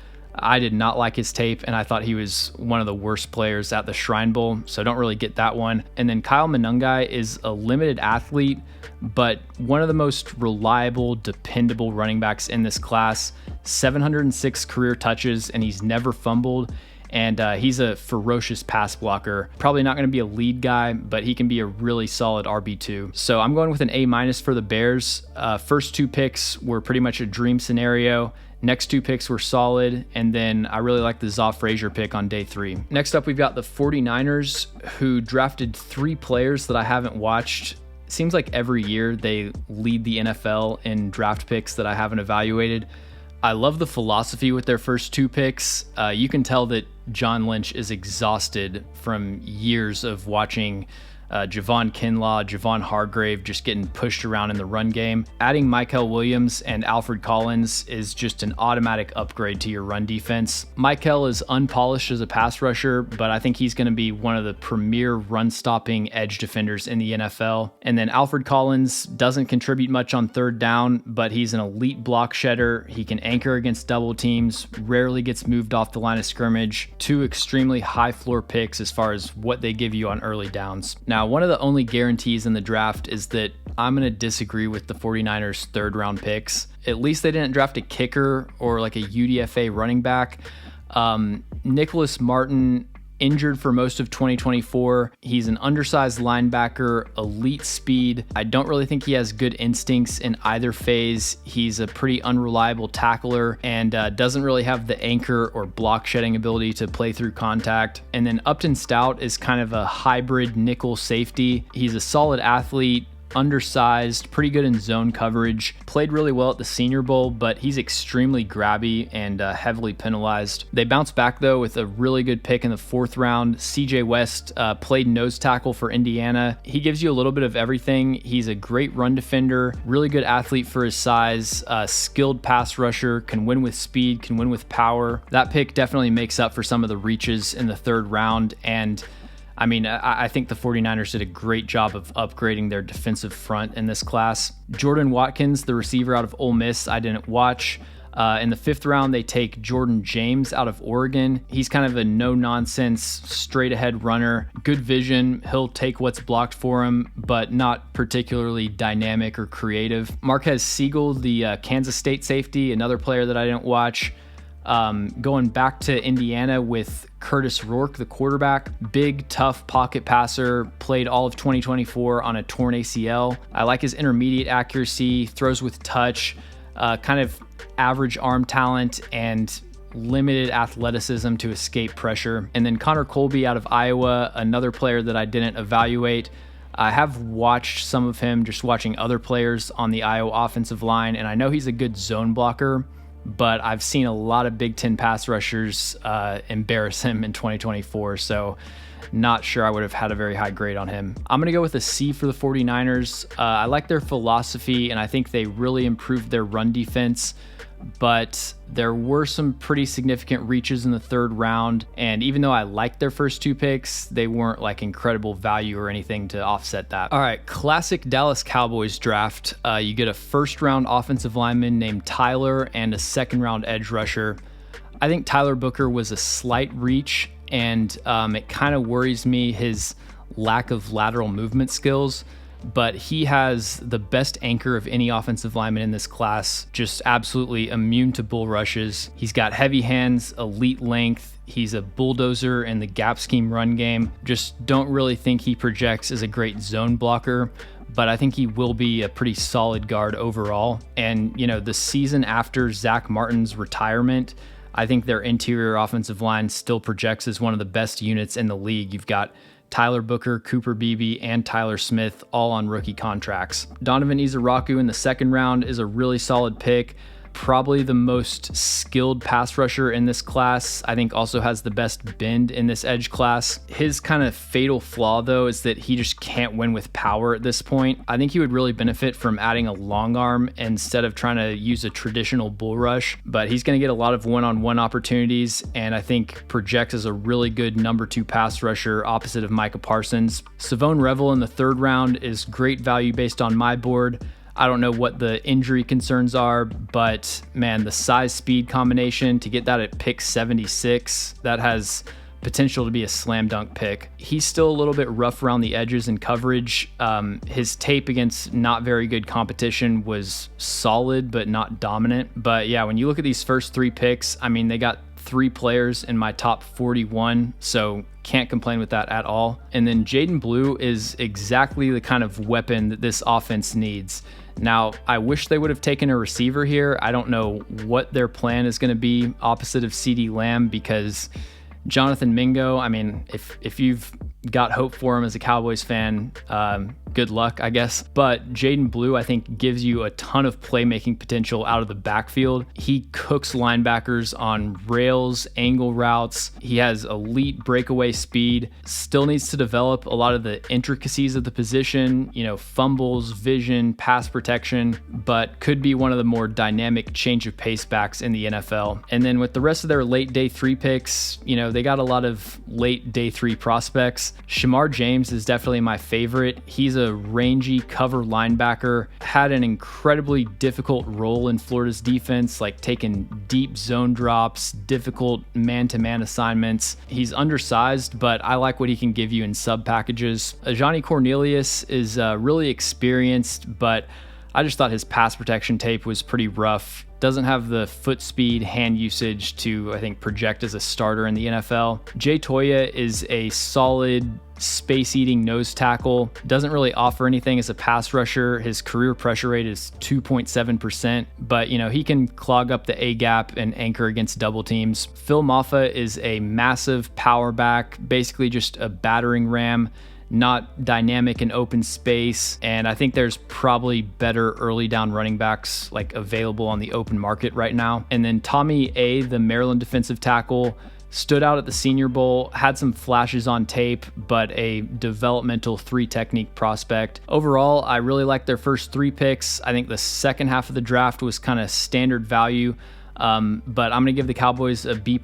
I did not like his tape, and I thought he was one of the worst players at the Shrine Bowl, so don't really get that one. And then Kyle Monangai is a limited athlete, but one of the most reliable, dependable running backs in this class. 706 career touches, and he's never fumbled. And he's a ferocious pass blocker. Probably not going to be a lead guy, but he can be a really solid RB2. So I'm going with an A- for the Bears. First 2 picks were pretty much a dream scenario. Next 2 picks were solid, and then I really like the Zoff Frazier pick on day 3. Next up, we've got the 49ers, who drafted 3 players that I haven't watched. It seems like every year they lead the NFL in draft picks that I haven't evaluated. I love the philosophy with their first 2 picks. You can tell that John Lynch is exhausted from years of watching Javon Kinlaw, Javon Hargrave just getting pushed around in the run game. Adding Michael Williams and Alfred Collins is just an automatic upgrade to your run defense. Michael is unpolished as a pass rusher, but I think he's going to be one of the premier run-stopping edge defenders in the NFL. And then Alfred Collins doesn't contribute much on third down, but he's an elite block shedder. He can anchor against double teams, rarely gets moved off the line of scrimmage. 2 extremely high floor picks as far as what they give you on early downs. Now, one of the only guarantees in the draft is that I'm going to disagree with the 49ers 3rd round picks. At least they didn't draft a kicker or like a UDFA running back. Nicholas Martin, injured for most of 2024. He's an undersized linebacker, elite speed. I don't really think he has good instincts in either phase. He's a pretty unreliable tackler and doesn't really have the anchor or block shedding ability to play through contact. And then Upton Stout is kind of a hybrid nickel safety. He's a solid athlete, undersized, pretty good in zone coverage, played really well at the Senior Bowl, but he's extremely grabby and heavily penalized. They bounced back though with a really good pick in the 4th round. CJ West played nose tackle for Indiana. He gives you a little bit of everything. He's a great run defender, really good athlete for his size, skilled pass rusher, can win with speed, can win with power. That pick definitely makes up for some of the reaches in the 3rd round, and I mean, I think the 49ers did a great job of upgrading their defensive front in this class. Jordan Watkins, the receiver out of Ole Miss, I didn't watch. In the 5th round, they take Jordan James out of Oregon. He's kind of a no-nonsense, straight-ahead runner. Good vision. He'll take what's blocked for him, but not particularly dynamic or creative. Marquez Siegel, the Kansas State safety, another player that I didn't watch. Going back to Indiana with Curtis Rourke, the quarterback, big, tough pocket passer, played all of 2024 on a torn ACL. I like his intermediate accuracy, throws with touch, kind of average arm talent, and limited athleticism to escape pressure. And then Connor Colby out of Iowa, another player that I didn't evaluate. I have watched some of him just watching other players on the Iowa offensive line, and I know he's a good zone blocker, but I've seen a lot of Big Ten pass rushers embarrass him in 2024, so not sure I would have had a very high grade on him. I'm going to go with a C for the 49ers. I like their philosophy, and I think they really improved their run defense, but there were some pretty significant reaches in the 3rd round, and even though I liked their first 2 picks, they weren't like incredible value or anything to offset that. All right, classic Dallas Cowboys draft. You get a 1st round offensive lineman named Tyler and a 2nd round edge rusher. I think Tyler Booker was a slight reach, and it kind of worries me his lack of lateral movement skills. But he has the best anchor of any offensive lineman in this class, just absolutely immune to bull rushes. He's got heavy hands, elite length. He's a bulldozer in the gap scheme run game. Just don't really think he projects as a great zone blocker, but I think he will be a pretty solid guard overall. And, you know, the season after Zach Martin's retirement, I think their interior offensive line still projects as one of the best units in the league. You've got Tyler Booker, Cooper Beebe, and Tyler Smith all on rookie contracts. Donovan Izaraku in the 2nd round is a really solid pick. Probably the most skilled pass rusher in this class. I think also has the best bend in this edge class. His kind of fatal flaw, though, is that he just can't win with power at this point. I think he would really benefit from adding a long arm instead of trying to use a traditional bull rush, but he's going to get a lot of one-on-one opportunities, and I think projects as a really good number 2 pass rusher opposite of Micah Parsons. Savone Revel in the 3rd round is great value based on my board. I don't know what the injury concerns are, but man, the size speed combination to get that at pick 76, that has potential to be a slam dunk pick. He's still a little bit rough around the edges in coverage. His tape against not very good competition was solid, but not dominant. But yeah, when you look at these first 3 picks, I mean, they got 3 players in my top 41, so can't complain with that at all. And then Jaden Blue is exactly the kind of weapon that this offense needs. Now, I wish they would have taken a receiver here. I don't know what their plan is going to be opposite of CeeDee Lamb, because Jonathan Mingo, I mean, if you've got hope for him as a Cowboys fan, good luck, I guess. But Jaden Blue, I think, gives you a ton of playmaking potential out of the backfield. He cooks linebackers on rails, angle routes. He has elite breakaway speed. Still needs to develop a lot of the intricacies of the position, fumbles, vision, pass protection, but could be one of the more dynamic change of pace backs in the NFL. And then with the rest of their late day 3 picks, they got a lot of late day 3 prospects. Shamar James is definitely my favorite. He's a rangy cover linebacker, had an incredibly difficult role in Florida's defense, like taking deep zone drops, difficult man-to-man assignments. He's undersized, but I like what he can give you in sub packages. Ajani Cornelius is really experienced, but I just thought his pass protection tape was pretty rough. Doesn't have the foot speed, hand usage to, I think, project as a starter in the NFL. Jay Toya is a solid space-eating nose tackle. Doesn't really offer anything as a pass rusher. His career pressure rate is 2.7%, but he can clog up the A-gap and anchor against double teams. Phil Maffa is a massive power back, basically just a battering ram, not dynamic in open space. And I think there's probably better early down running backs like available on the open market right now. And then Tommy A, the Maryland defensive tackle, stood out at the Senior Bowl, had some flashes on tape, but a developmental 3 technique prospect. Overall, I really like their first 3 picks. I think the second half of the draft was kind of standard value. But I'm going to give the Cowboys a B+.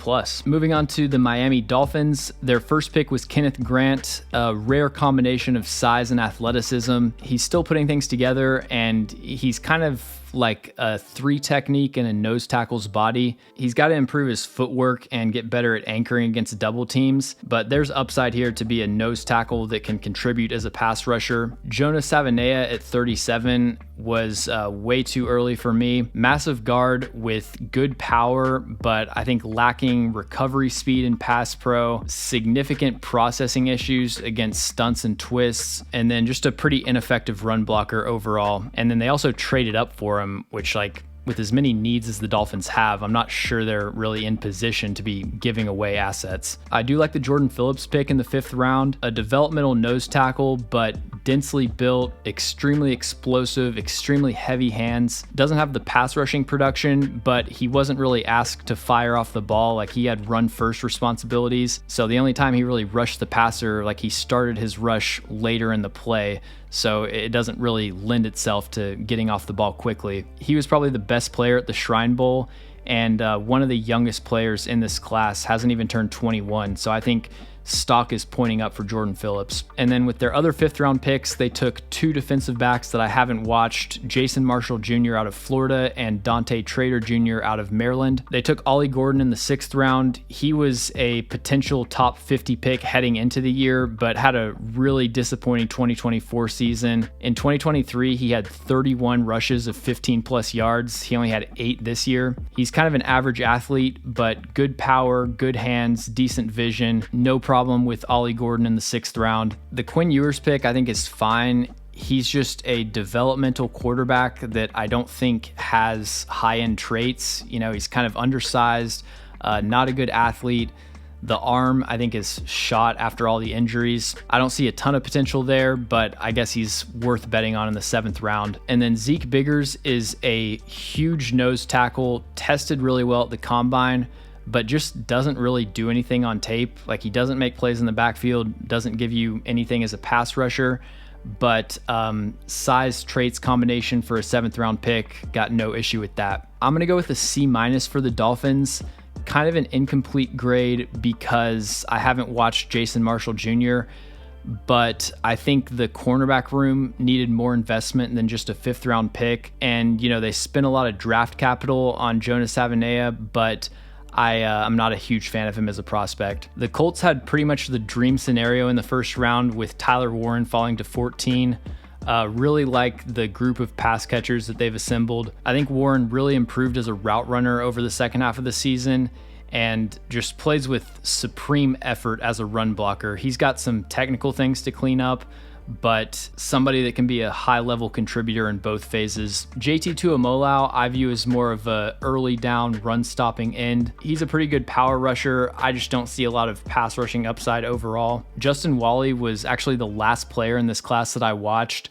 Moving on to the Miami Dolphins, their first pick was Kenneth Grant, a rare combination of size and athleticism. He's still putting things together, and he's kind of like a 3 technique and a nose tackle's body. He's got to improve his footwork and get better at anchoring against double teams, but there's upside here to be a nose tackle that can contribute as a pass rusher. Jonah Savanea at 37 was way too early for me. Massive guard with good power, but I think lacking recovery speed in pass pro, significant processing issues against stunts and twists, and then just a pretty ineffective run blocker overall. And then they also traded up for him, which, like, with as many needs as the Dolphins have, I'm not sure they're really in position to be giving away assets. I do like the Jordan Phillips pick in the 5th round, a developmental nose tackle, but densely built, extremely explosive, extremely heavy hands. Doesn't have the pass rushing production, but he wasn't really asked to fire off the ball. Like, he had run first responsibilities. So the only time he really rushed the passer, like, he started his rush later in the play. So it doesn't really lend itself to getting off the ball quickly. He was probably the best player at the Shrine Bowl, and one of the youngest players in this class, hasn't even turned 21. So I think stock is pointing up for Jordan Phillips. And then with their other 5th round picks, they took 2 defensive backs that I haven't watched, Jason Marshall Jr. out of Florida and Dante Trader Jr. out of Maryland. They took Ollie Gordon in the 6th round. He was a potential top 50 pick heading into the year, but had a really disappointing 2024 season. In 2023, he had 31 rushes of 15 plus yards. He only had 8 this year. He's kind of an average athlete, but good power, good hands, decent vision, no problem with Ollie Gordon in the 6th round. The Quinn Ewers pick, I think, is fine. He's just a developmental quarterback that I don't think has high-end traits. He's kind of undersized, not a good athlete. The arm, I think, is shot after all the injuries. I don't see a ton of potential there, but I guess he's worth betting on in the 7th round. And then Zeke Biggers is a huge nose tackle, tested really well at the combine, but just doesn't really do anything on tape. Like, he doesn't make plays in the backfield, doesn't give you anything as a pass rusher, but size traits combination for a 7th round pick, got no issue with that. I'm going to go with a C- for the Dolphins. Kind of an incomplete grade because I haven't watched Jason Marshall Jr., but I think the cornerback room needed more investment than just a 5th round pick. And, they spent a lot of draft capital on Jonas Avenea, but I'm not a huge fan of him as a prospect. The Colts had pretty much the dream scenario in the first round with Tyler Warren falling to 14. Really like the group of pass catchers that they've assembled. I think Warren really improved as a route runner over the second half of the season and just plays with supreme effort as a run blocker. He's got some technical things to clean up, but somebody that can be a high-level contributor in both phases. JT Tuimoloau I view as more of a early down run-stopping end. He's a pretty good power rusher. I just don't see a lot of pass rushing upside overall. Justin Wally was actually the last player in this class that I watched.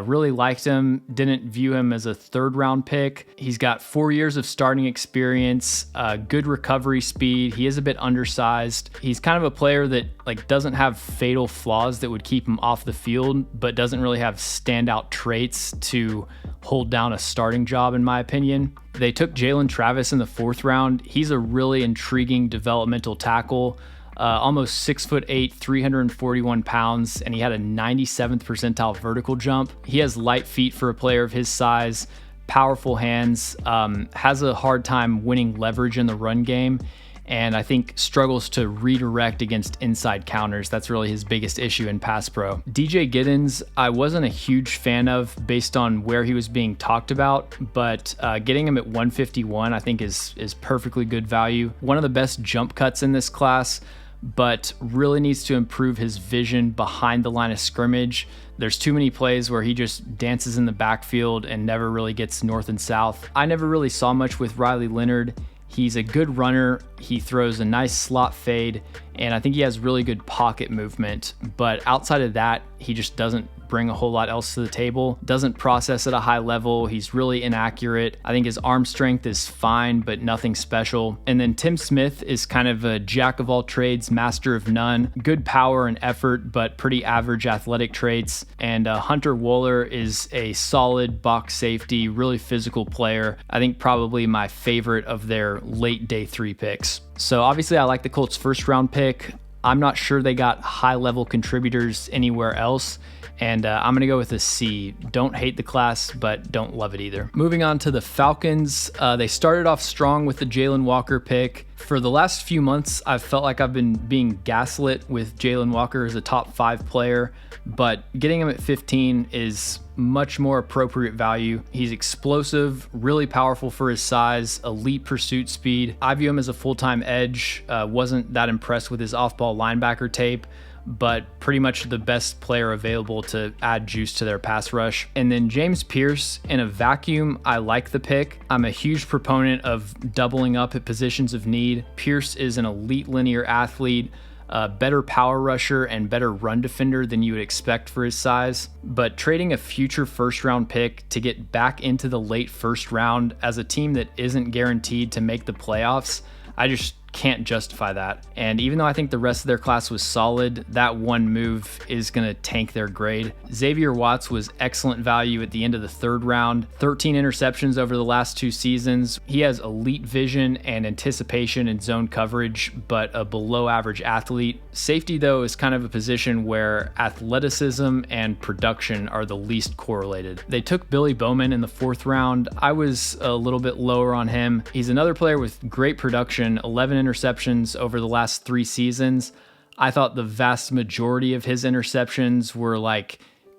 Really liked him, didn't view him as a 3rd round pick. He's got 4 years of starting experience, good recovery speed. He is a bit undersized. He's kind of a player that doesn't have fatal flaws that would keep him off the field, but doesn't really have standout traits to hold down a starting job, in my opinion. They took Jalen Travis in the 4th round. He's a really intriguing developmental tackle. Almost 6'8", 341 pounds, and he had a 97th percentile vertical jump. He has light feet for a player of his size, powerful hands, has a hard time winning leverage in the run game, and I think struggles to redirect against inside counters. That's really his biggest issue in pass pro. DJ Giddens, I wasn't a huge fan of based on where he was being talked about, but getting him at 151 I think is perfectly good value. One of the best jump cuts in this class, but really needs to improve his vision behind the line of scrimmage. There's too many plays where he just dances in the backfield and never really gets north and south. I never really saw much with Riley Leonard. He's a good runner. He throws a nice slot fade, and I think he has really good pocket movement. But outside of that, he just doesn't bring a whole lot else to the table. Doesn't process at a high level. He's really inaccurate. I think his arm strength is fine, but nothing special. And then Tim Smith is kind of a jack of all trades, master of none. Good power and effort, but pretty average athletic traits. And Hunter Wohler is a solid box safety, really physical player. I think probably my favorite of their late day 3 picks. So obviously I like the Colts' 1st round pick. I'm not sure they got high level contributors anywhere else. And I'm going to go with a C. Don't hate the class, but don't love it either. Moving on to the Falcons. They started off strong with the Jalen Walker pick. For the last few months, I've felt like I've been being gaslit with Jalen Walker as a top 5 player, but getting him at 15 is much more appropriate value. He's explosive, really powerful for his size, elite pursuit speed. I view him as a full-time edge. Wasn't that impressed with his off-ball linebacker tape, but pretty much the best player available to add juice to their pass rush. And then James Pierce, in a vacuum, I like the pick. I'm a huge proponent of doubling up at positions of need. Pierce is an elite linear athlete, a better power rusher and better run defender than you would expect for his size. But trading a future 1st round pick to get back into the late 1st round as a team that isn't guaranteed to make the playoffs, I just can't justify that. And even though I think the rest of their class was solid, that one move is going to tank their grade. Xavier Watts was excellent value at the end of the 3rd round. 13 interceptions over the last 2 seasons. He has elite vision and anticipation in zone coverage, but a below average athlete. Safety, though, is kind of a position where athleticism and production are the least correlated. They took Billy Bowman in the 4th round. I was a little bit lower on him. He's another player with great production, 11 interceptions over the last 3 seasons. I thought the vast majority of his interceptions were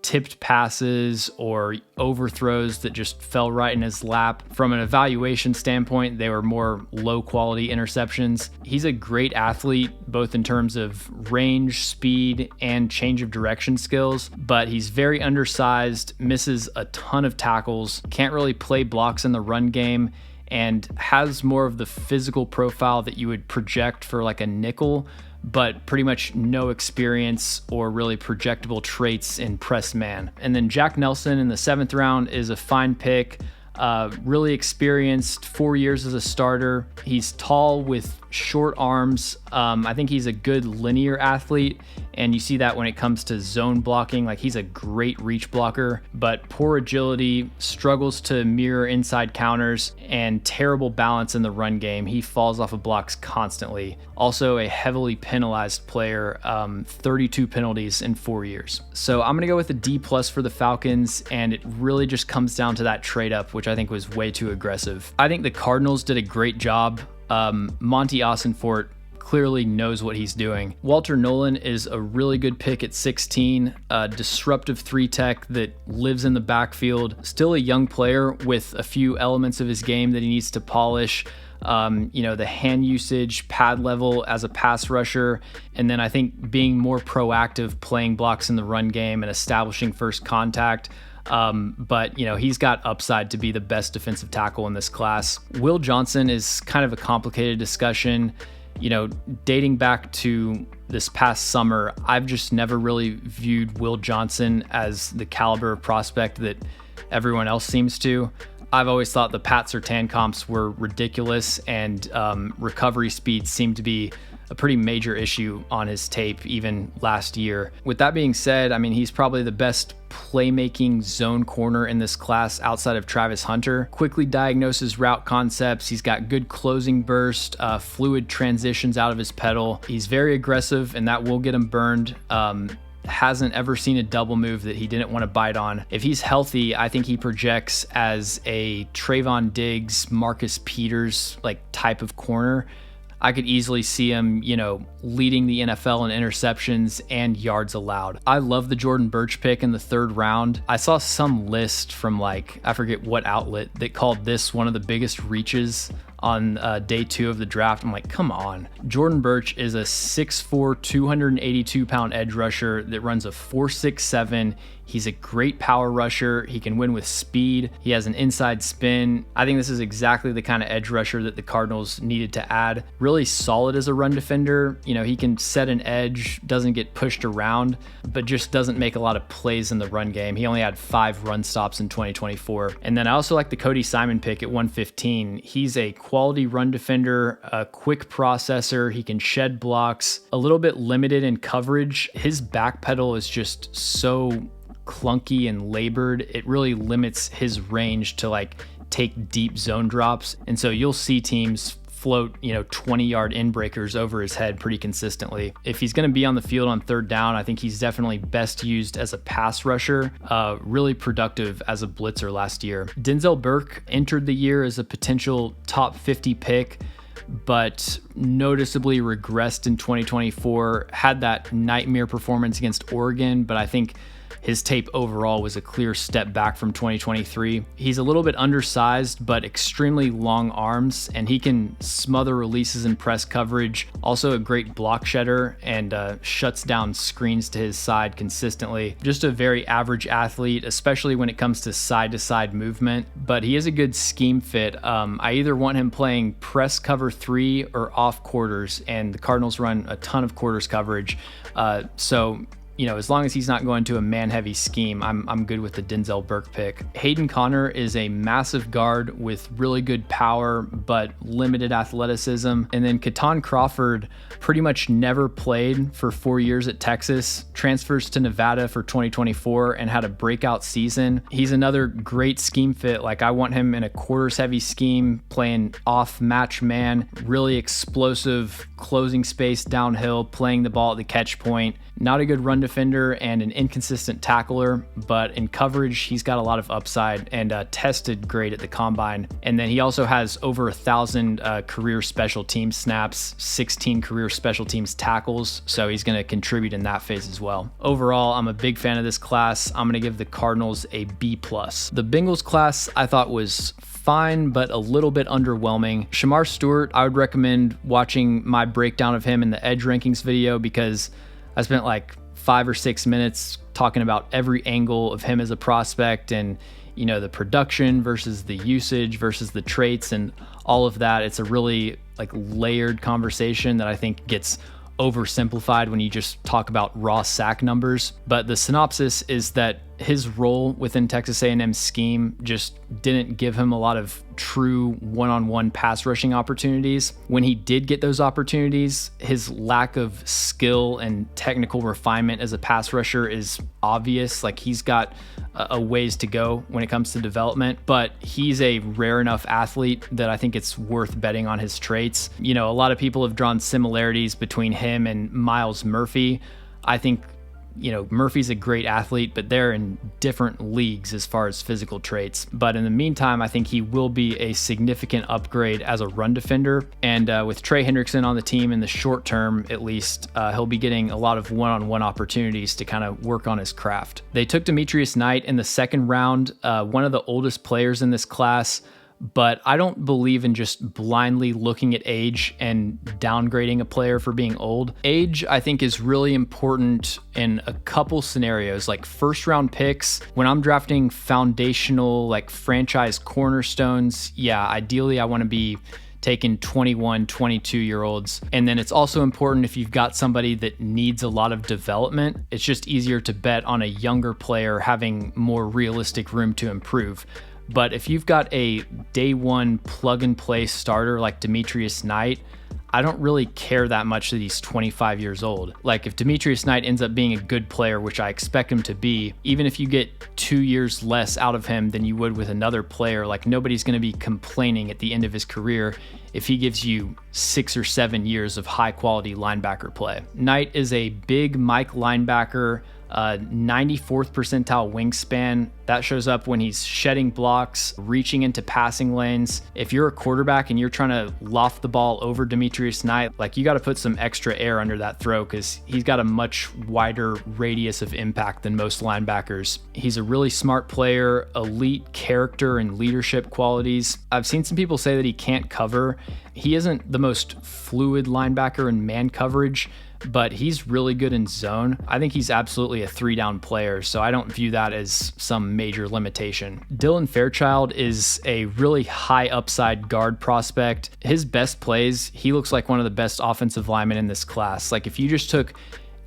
tipped passes or overthrows that just fell right in his lap. From an evaluation standpoint, they were more low quality interceptions. He's a great athlete, both in terms of range, speed, and change of direction skills, but he's very undersized, misses a ton of tackles, can't really play blocks in the run game, and has more of the physical profile that you would project for a nickel, but pretty much no experience or really projectable traits in press man. And then Jack Nelson in the 7th round is a fine pick. Really experienced, 4 years as a starter. He's tall with short arms. I think he's a good linear athlete, And you see that when it comes to zone blocking. Like, he's a great reach blocker, but poor agility, struggles to mirror inside counters, and terrible balance in the run game. He falls off of blocks constantly. Also a heavily penalized player, 32 penalties in 4 years. So I'm going to go with a D+ for the Falcons, and it really just comes down to that trade up, which I think was way too aggressive. I think the Cardinals did a great job. Monty Ossenfort clearly knows what he's doing. Walter Nolan is a really good pick at 16, a disruptive 3-tech that lives in the backfield. Still a young player with a few elements of his game that he needs to polish. The hand usage, pad level as a pass rusher, and then I think being more proactive, playing blocks in the run game and establishing first contact. But he's got upside to be the best defensive tackle in this class. Will Johnson is kind of a complicated discussion. Dating back to this past summer, I've just never really viewed Will Johnson as the caliber of prospect that everyone else seems to. I've always thought the Pat Surtain comps were ridiculous, and recovery speed seemed to be a pretty major issue on his tape even last year. With that being said, I mean, he's probably the best playmaking zone corner in this class outside of Travis Hunter. Quickly diagnoses route concepts. He's got good closing burst, fluid transitions out of his pedal. He's very aggressive, and that will get him burned. Hasn't ever seen a double move that he didn't want to bite on. If he's healthy, I think he projects as a Trayvon Diggs, Marcus Peters type of corner. I could easily see him, leading the NFL in interceptions and yards allowed. I love the Jordan Burch pick in the 3rd round. I saw some list from I forget what outlet that called this one of the biggest reaches on day 2 of the draft. I'm like, come on. Jordan Burch is a 6'4", 282-pound edge rusher that runs a 4.67. He's a great power rusher. He can win with speed. He has an inside spin. I think this is exactly the kind of edge rusher that the Cardinals needed to add. Really solid as a run defender. He can set an edge, doesn't get pushed around, but just doesn't make a lot of plays in the run game. He only had 5 run stops in 2024. And then I also like the Cody Simon pick at 115. He's a quality run defender, a quick processor. He can shed blocks, a little bit limited in coverage. His back pedal is just so clunky and labored. It really limits his range to take deep zone drops. And so you'll see teams float, 20-yard in breakers over his head pretty consistently. If he's going to be on the field on 3rd down, I think he's definitely best used as a pass rusher, really productive as a blitzer last year. Denzel Burke entered the year as a potential top 50 pick, but noticeably regressed in 2024, had that nightmare performance against Oregon, but I think his tape overall was a clear step back from 2023. He's a little bit undersized, but extremely long arms, and he can smother releases in press coverage. Also a great block shedder, and shuts down screens to his side consistently. Just a very average athlete, especially when it comes to side-to-side movement, but he is a good scheme fit. I either want him playing press cover 3 or off quarters, and the Cardinals run a ton of quarters coverage. So as long as he's not going to a man-heavy scheme, I'm good with the Denzel Burke pick. Hayden Conner is a massive guard with really good power, but limited athleticism. And then Keaton Crawford pretty much never played for 4 years at Texas, transfers to Nevada for 2024 and had a breakout season. He's another great scheme fit. I want him in a quarters-heavy scheme, playing off match man, really explosive, closing space downhill, playing the ball at the catch point. Not a good run defender and an inconsistent tackler, but in coverage, he's got a lot of upside and tested great at the combine. And then he also has over 1,000 career special teams snaps, 16 career special teams tackles, so he's going to contribute in that phase as well. Overall, I'm a big fan of this class. I'm going to give the Cardinals a B+. The Bengals class I thought was fine, but a little bit underwhelming. Shamar Stewart, I would recommend watching my breakdown of him in the Edge Rankings video, because I spent 5 or 6 minutes talking about every angle of him as a prospect, and the production versus the usage versus the traits and all of that. It's a really layered conversation that I think gets oversimplified when you just talk about raw sack numbers. But the synopsis is that his role within Texas A&M's scheme just didn't give him a lot of true one-on-one pass rushing opportunities. When he did get those opportunities, his lack of skill and technical refinement as a pass rusher is obvious. Like, he's got a ways to go when it comes to development, but he's a rare enough athlete that I think it's worth betting on his traits. You know, a lot of people have drawn similarities between him and Myles Murphy. I think, you know, Murphy's a great athlete, but they're in different leagues as far as physical traits. But in the meantime, I think he will be a significant upgrade as a run defender. And with Trey Hendrickson on the team in the short term, at least, he'll be getting a lot of one-on-one opportunities to kind of work on his craft. They took Demetrius Knight in the second round, one of the oldest players in this class. But I don't believe in just blindly looking at age and downgrading a player for being old. Age, I think, is really important in a couple scenarios, like first round picks. When I'm drafting foundational, like franchise cornerstones, yeah, ideally I want to be taking 21, 22-year-olds. And then it's also important if you've got somebody that needs a lot of development. It's just easier to bet on a younger player having more realistic room to improve. But if you've got a day one plug and play starter like Demetrius Knight, I don't really care that much that he's 25 years old. Like, if Demetrius Knight ends up being a good player, which I expect him to be, even if you get 2 years less out of him than you would with another player, like, nobody's going to be complaining at the end of his career if he gives you 6 or 7 years of high quality linebacker play. Knight is a big Mike linebacker, 94th percentile wingspan. That shows up when he's shedding blocks, reaching into passing lanes. If you're a quarterback and you're trying to loft the ball over Demetrius Knight, like, you got to put some extra air under that throw because he's got a much wider radius of impact than most linebackers. He's a really smart player, elite character and leadership qualities. I've seen some people say that he can't cover. He isn't the most fluid linebacker in man coverage, but he's really good in zone. I think he's absolutely a 3-down player, so I don't view that as some major limitation. Dylan Fairchild is a really high upside guard prospect. His best plays, he looks like one of the best offensive linemen in this class. Like, if you just took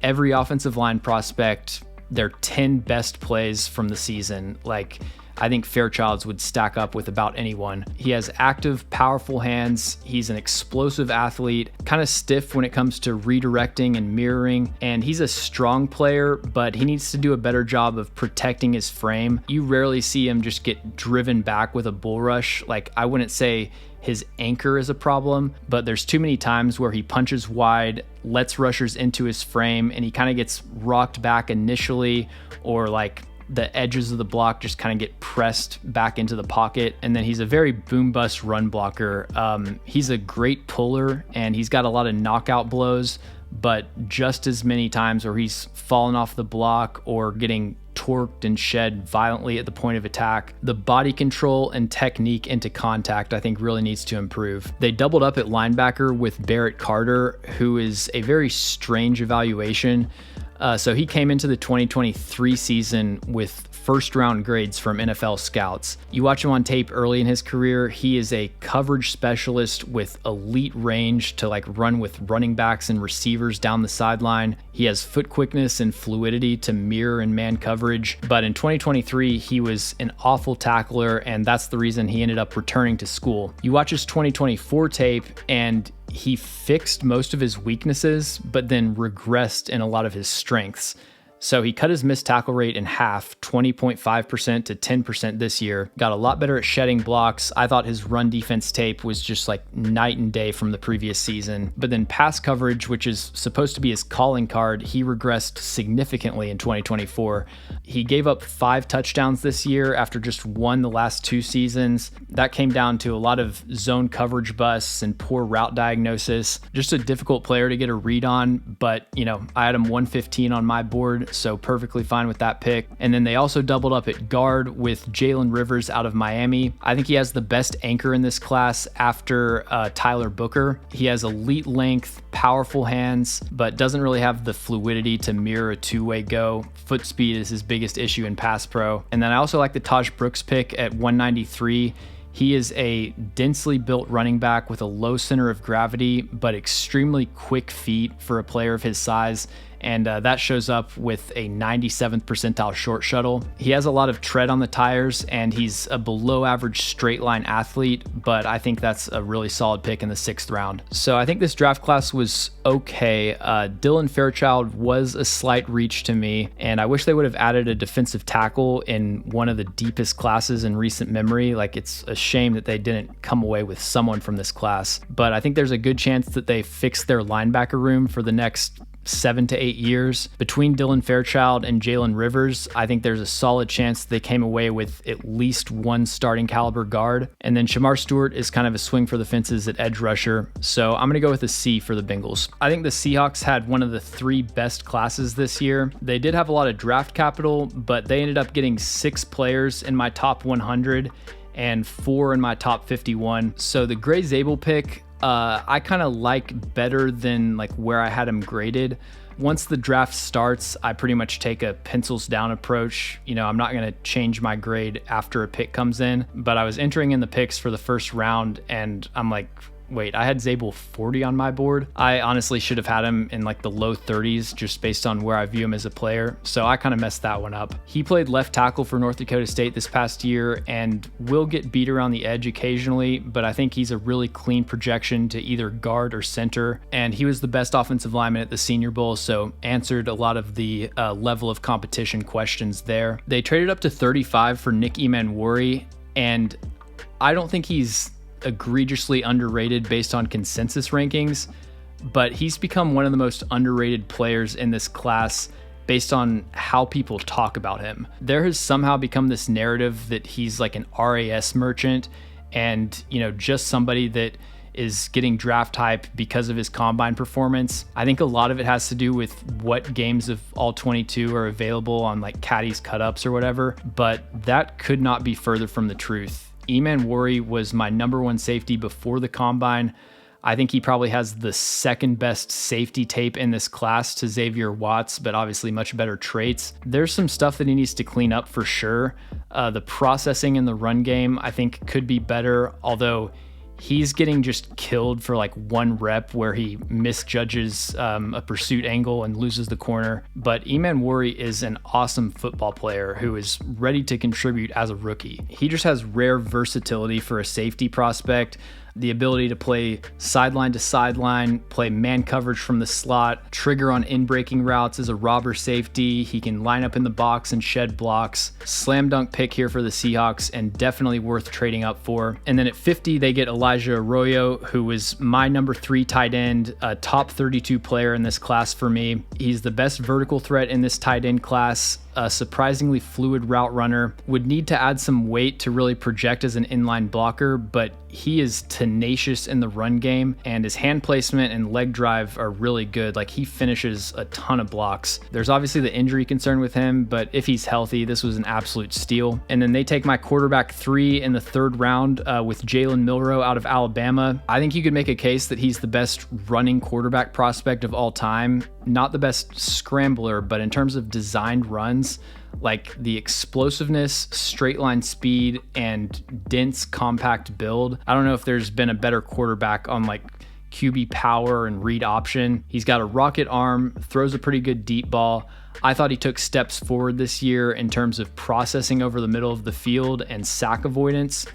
every offensive line prospect, their 10 best plays from the season, like, I think Fairchild's would stack up with about anyone. He has active, powerful hands. He's an explosive athlete, kind of stiff when it comes to redirecting and mirroring. And he's a strong player, but he needs to do a better job of protecting his frame. You rarely see him just get driven back with a bull rush. Like, I wouldn't say his anchor is a problem, but there's too many times where he punches wide, lets rushers into his frame, and he kind of gets rocked back initially, or like the edges of the block just kind of get pressed back into the pocket. And then he's a very boom bust run blocker. He's a great puller and he's got a lot of knockout blows, but just as many times where he's fallen off the block or getting torqued and shed violently at the point of attack. The body control and technique into contact, I think, really needs to improve. They doubled up at linebacker with Barrett Carter, who is a very strange evaluation. So he came into the 2023 season with first round grades from NFL scouts. You watch him on tape early in his career, he is a coverage specialist with elite range to like run with running backs and receivers down the sideline. He has foot quickness and fluidity to mirror in man coverage. But in 2023, he was an awful tackler, and that's the reason he ended up returning to school. You watch his 2024 tape and he fixed most of his weaknesses, but then regressed in a lot of his strengths. So he cut his missed tackle rate in half, 20.5% to 10% this year. Got a lot better at shedding blocks. I thought his run defense tape was just like night and day from the previous season. But then pass coverage, which is supposed to be his calling card, he regressed significantly in 2024. He gave up 5 touchdowns this year after just 1 the last 2 seasons. That came down to a lot of zone coverage busts and poor route diagnosis. Just a difficult player to get a read on, but you know, I had him 115 on my board, so perfectly fine with that pick. And then they also doubled up at guard with Jalen Rivers out of Miami. I think he has the best anchor in this class after Tyler Booker. He has elite length, powerful hands, but doesn't really have the fluidity to mirror a two-way go. Foot speed is his biggest issue in pass pro. And then I also like the Taj Brooks pick at 193. He is a densely built running back with a low center of gravity, but extremely quick feet for a player of his size. and that shows up with a 97th percentile short shuttle. He has a lot of tread on the tires, and he's a below average straight line athlete, but I think that's a really solid pick in the 6th round. So I think this draft class was okay. Dylan Fairchild was a slight reach to me, and I wish they would have added a defensive tackle in one of the deepest classes in recent memory. Like, it's a shame that they didn't come away with someone from this class, but I think there's a good chance that they fix their linebacker room for the next 7 to 8 years. Between Dylan Fairchild and Jalen Rivers, I think there's a solid chance they came away with at least one starting caliber guard. And then Shamar Stewart is kind of a swing for the fences at edge rusher. So I'm going to go with a C for the Bengals. I think the Seahawks had one of the 3 best classes this year. They did have a lot of draft capital, but they ended up getting 6 players in my top 100 and 4 in my top 51. So the Gray Zabel pick, I kind of like better than like where I had him graded. Once the draft starts, I pretty much take a pencils down approach. You know, I'm not going to change my grade after a pick comes in, but I was entering in the picks for the first round and I'm like, wait, I had Zabel 40 on my board. I honestly should have had him in like the low 30s just based on where I view him as a player. So I kind of messed that one up. He played left tackle for North Dakota State this past year and will get beat around the edge occasionally, but I think he's a really clean projection to either guard or center. And he was the best offensive lineman at the Senior Bowl, so answered a lot of the level of competition questions there. They traded up to 35 for Nick Emanwori, and I don't think he's egregiously underrated based on consensus rankings, but he's become one of the most underrated players in this class based on how people talk about him. There has somehow become this narrative that he's like an RAS merchant and, you know, just somebody that is getting draft hype because of his combine performance. I think a lot of it has to do with what games of all 22 are available on like Caddy's cut-ups or whatever, but that could not be further from the truth. Emanwori was my number 1 safety before the combine. I think he probably has the 2nd best safety tape in this class to Xavier Watts, but obviously much better traits. There's some stuff that he needs to clean up for sure. The processing in the run game, I think, could be better, although he's getting just killed for like 1 rep where he misjudges a pursuit angle and loses the corner. But Emanwori is an awesome football player who is ready to contribute as a rookie. He just has rare versatility for a safety prospect. The ability to play sideline to sideline, play man coverage from the slot, trigger on in-breaking routes as a robber safety. He can line up in the box and shed blocks. Slam dunk pick here for the Seahawks and definitely worth trading up for. And then at 50, they get Elijah Arroyo, who was my number 3 tight end, a top 32 player in this class for me. He's the best vertical threat in this tight end class. A surprisingly fluid route runner, would need to add some weight to really project as an inline blocker, but he is tenacious in the run game and his hand placement and leg drive are really good. Like, he finishes a ton of blocks. There's obviously the injury concern with him, but if he's healthy, this was an absolute steal. And then they take my quarterback 3 in the 3rd round with Jalen Milroe out of Alabama. I think you could make a case that he's the best running quarterback prospect of all time. Not the best scrambler, but in terms of designed runs, like the explosiveness, straight line speed, and dense, compact build. I don't know if there's been a better quarterback on like QB power and read option. He's got a rocket arm, throws a pretty good deep ball. I thought he took steps forward this year in terms of processing over the middle of the field and sack avoidance,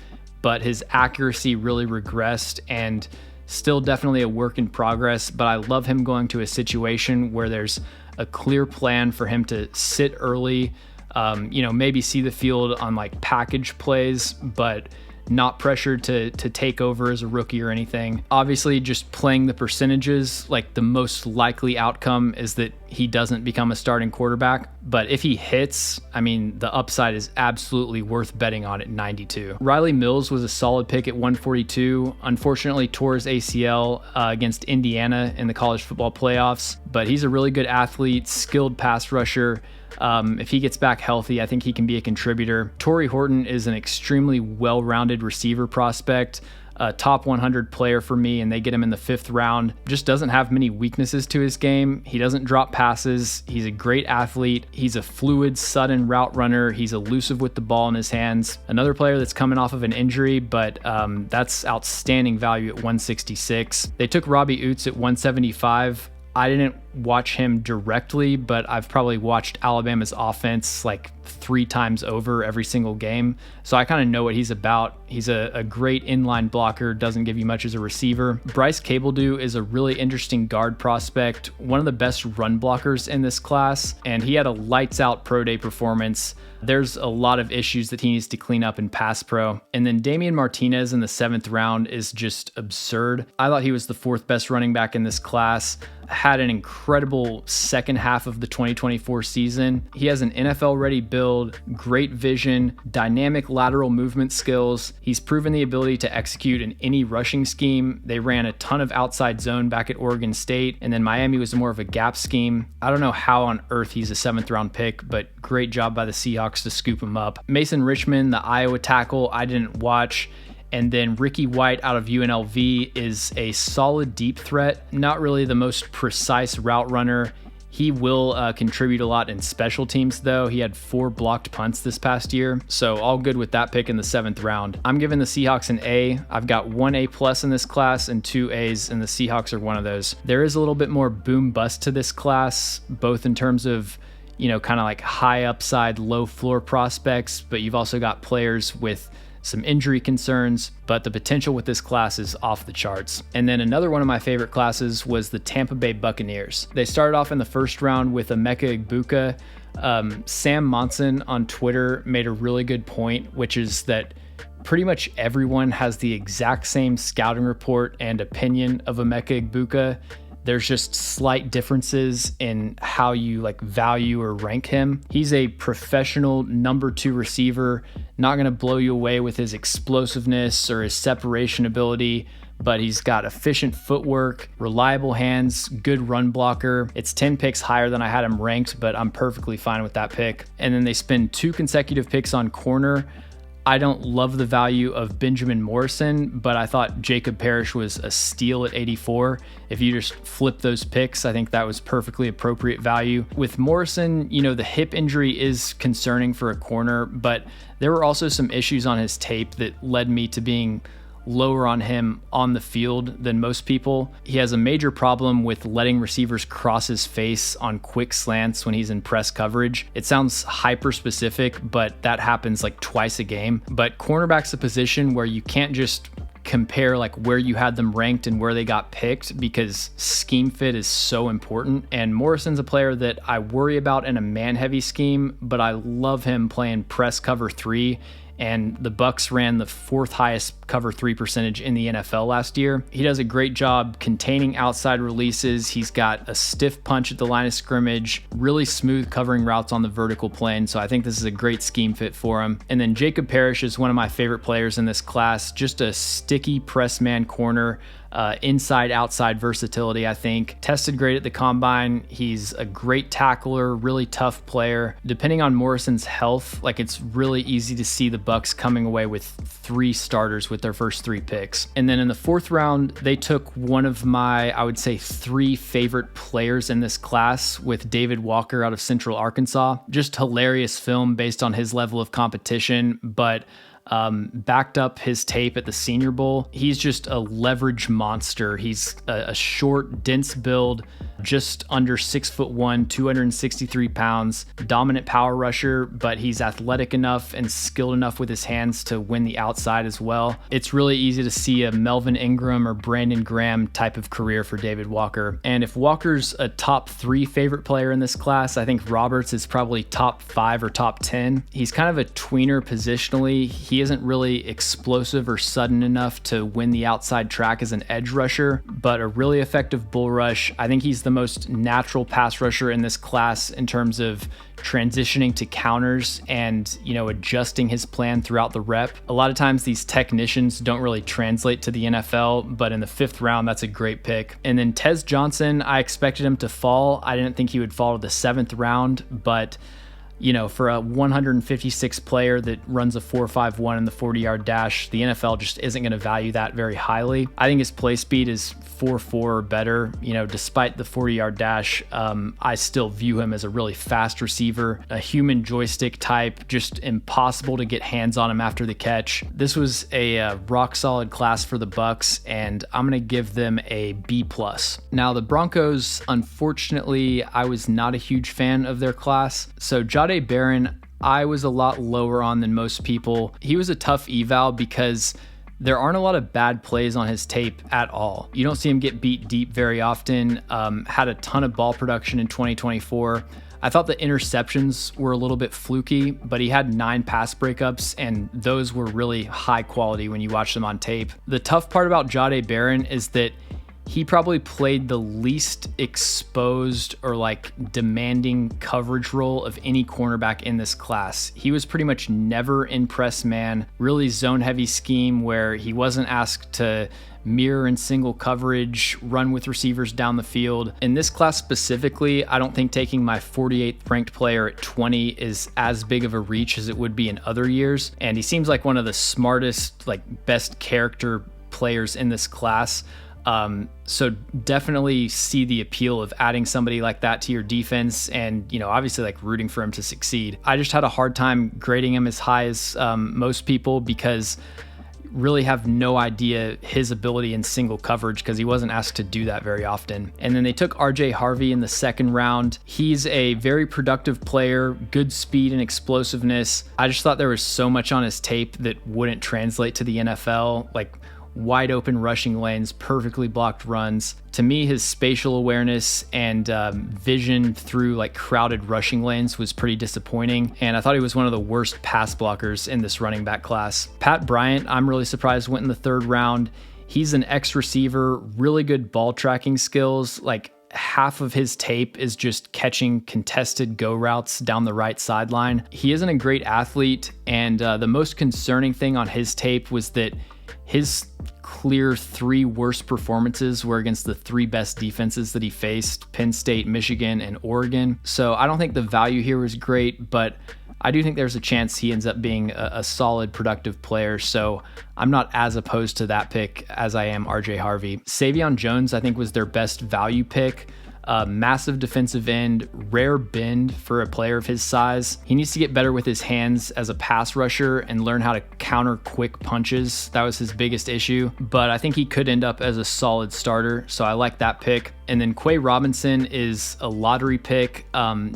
but his accuracy really regressed and still definitely a work in progress. But I love him going to a situation where there's a clear plan for him to sit early, maybe see the field on like package plays, but not pressured to take over as a rookie or anything. Obviously, just playing the percentages, like the most likely outcome is that he doesn't become a starting quarterback. But if he hits, I mean, the upside is absolutely worth betting on at 92. Riley Mills was a solid pick at 142. Unfortunately, tore his ACL against Indiana in the college football playoffs, but he's a really good athlete, skilled pass rusher. If he gets back healthy, I think he can be a contributor. Torrey Horton is an extremely well-rounded receiver prospect, a top 100 player for me, and they get him in the 5th round. Just doesn't have many weaknesses to his game. He doesn't drop passes. He's a great athlete. He's a fluid, sudden route runner. He's elusive with the ball in his hands. Another player that's coming off of an injury, but that's outstanding value at 166. They took Robbie Oots at 175. I didn't watch him directly, but I've probably watched Alabama's offense like 3 times over every single game. So I kind of know what he's about. He's a great inline blocker, doesn't give you much as a receiver. Bryce Cabledew is a really interesting guard prospect, one of the best run blockers in this class, and he had a lights out pro day performance. There's a lot of issues that he needs to clean up in pass pro. And then Damian Martinez in the 7th round is just absurd. I thought he was the 4th best running back in this class. Had an incredible second half of the 2024 season. He has an NFL-ready build, great vision, dynamic lateral movement skills. He's proven the ability to execute in any rushing scheme. They ran a ton of outside zone back at Oregon State, and then Miami was more of a gap scheme. I don't know how on earth he's a 7th round pick, but great job by the Seahawks to scoop him up. Mason Richmond, the Iowa tackle, I didn't watch. And then Ricky White out of UNLV is a solid deep threat, not really the most precise route runner. He will contribute a lot in special teams, though. He had 4 blocked punts this past year, so all good with that pick in the 7th round. I'm giving the Seahawks an A. I've got 1 A+ in this class and 2 A's, and the Seahawks are one of those. There is a little bit more boom bust to this class, both in terms of kind of like high upside, low floor prospects, but you've also got players with some injury concerns, but the potential with this class is off the charts. And then another one of my favorite classes was the Tampa Bay Buccaneers. They started off in the 1st round with Emeka Egbuka. Sam Monson on Twitter made a really good point, which is that pretty much everyone has the exact same scouting report and opinion of Emeka Egbuka. There's just slight differences in how you value or rank him. He's a professional number 2 receiver, not going to blow you away with his explosiveness or his separation ability, but he's got efficient footwork, reliable hands, good run blocker. It's 10 picks higher than I had him ranked, but I'm perfectly fine with that pick. And then they spend 2 consecutive picks on corner. I don't love the value of Benjamin Morrison, but I thought Jacob Parrish was a steal at 84. If you just flip those picks, I think that was perfectly appropriate value. With Morrison, the hip injury is concerning for a corner, but there were also some issues on his tape that led me to being lower on him on the field than most people. He has a major problem with letting receivers cross his face on quick slants when he's in press coverage. It sounds hyper specific, but that happens twice a game. But cornerback's a position where you can't just compare where you had them ranked and where they got picked, because scheme fit is so important. And Morrison's a player that I worry about in a man-heavy scheme, but I love him playing press cover 3. And the Bucs ran the 4th highest cover 3 percentage in the NFL last year. He does a great job containing outside releases. He's got a stiff punch at the line of scrimmage, really smooth covering routes on the vertical plane. So I think this is a great scheme fit for him. And then Jacob Parrish is one of my favorite players in this class, just a sticky press man corner. Inside outside versatility, I think. Tested great at the combine. He's a great tackler, really tough player. Depending on Morrison's health, it's really easy to see the Bucs coming away with 3 starters with their first 3 picks. And then in the 4th round, they took one of my, I would say, 3 favorite players in this class with David Walker out of Central Arkansas. Just hilarious film based on his level of competition, but backed up his tape at the Senior Bowl. He's just a leverage monster. He's a short, dense build, just under 6'1", 263 pounds, dominant power rusher, but he's athletic enough and skilled enough with his hands to win the outside as well. It's really easy to see a Melvin Ingram or Brandon Graham type of career for David Walker. And if Walker's a top 3 favorite player in this class, I think Roberts is probably top 5 or top 10. He's kind of a tweener positionally. He isn't really explosive or sudden enough to win the outside track as an edge rusher, but a really effective bull rush. I think he's the most natural pass rusher in this class in terms of transitioning to counters and, adjusting his plan throughout the rep. A lot of times these technicians don't really translate to the NFL, but in the 5th round, that's a great pick. And then Tez Johnson, I expected him to fall. I didn't think he would fall to the 7th round, but For a 156 player that runs a 4.51 in the 40-yard dash, the NFL just isn't going to value that very highly. I think his play speed is 4.4 or better. Despite the 40-yard dash, I still view him as a really fast receiver, a human joystick type, just impossible to get hands on him after the catch. This was a rock solid class for the Bucs, and I'm going to give them a B+. Now, the Broncos, unfortunately, I was not a huge fan of their class. So Jahdae Barron, I was a lot lower on than most people. He was a tough eval because there aren't a lot of bad plays on his tape at all. You don't see him get beat deep very often. Had a ton of ball production in 2024. I thought the interceptions were a little bit fluky, but he had 9 pass breakups, and those were really high quality when you watch them on tape. The tough part about Jahdae Barron is that he probably played the least exposed or demanding coverage role of any cornerback in this class. He was pretty much never in press man, really zone heavy scheme where he wasn't asked to mirror and single coverage, run with receivers down the field. In this class specifically, I don't think taking my 48th ranked player at 20 is as big of a reach as it would be in other years. And he seems like one of the smartest, best character players in this class. So definitely see the appeal of adding somebody like that to your defense and, obviously rooting for him to succeed. I just had a hard time grading him as high as most people because really have no idea his ability in single coverage because he wasn't asked to do that very often. And then they took RJ Harvey in the second round. He's a very productive player, good speed and explosiveness. I just thought there was so much on his tape that wouldn't translate to the NFL, wide open rushing lanes, perfectly blocked runs. To me, his spatial awareness and vision through crowded rushing lanes was pretty disappointing. And I thought he was one of the worst pass blockers in this running back class. Pat Bryant, I'm really surprised went in the third round. He's an ex-receiver, really good ball tracking skills. Half of his tape is just catching contested go routes down the right sideline. He isn't a great athlete. And the most concerning thing on his tape was that his clear 3 worst performances were against the 3 best defenses that he faced: Penn State, Michigan, and Oregon. So I don't think the value here was great, but I do think there's a chance he ends up being a solid, productive player. So I'm not as opposed to that pick as I am RJ Harvey. Savion Jones, I think, was their best value pick. Massive defensive end, rare bend for a player of his size. He needs to get better with his hands as a pass rusher and learn how to counter quick punches. That was his biggest issue, but I think he could end up as a solid starter, so I like that pick. And then Quay Robinson is a lottery pick,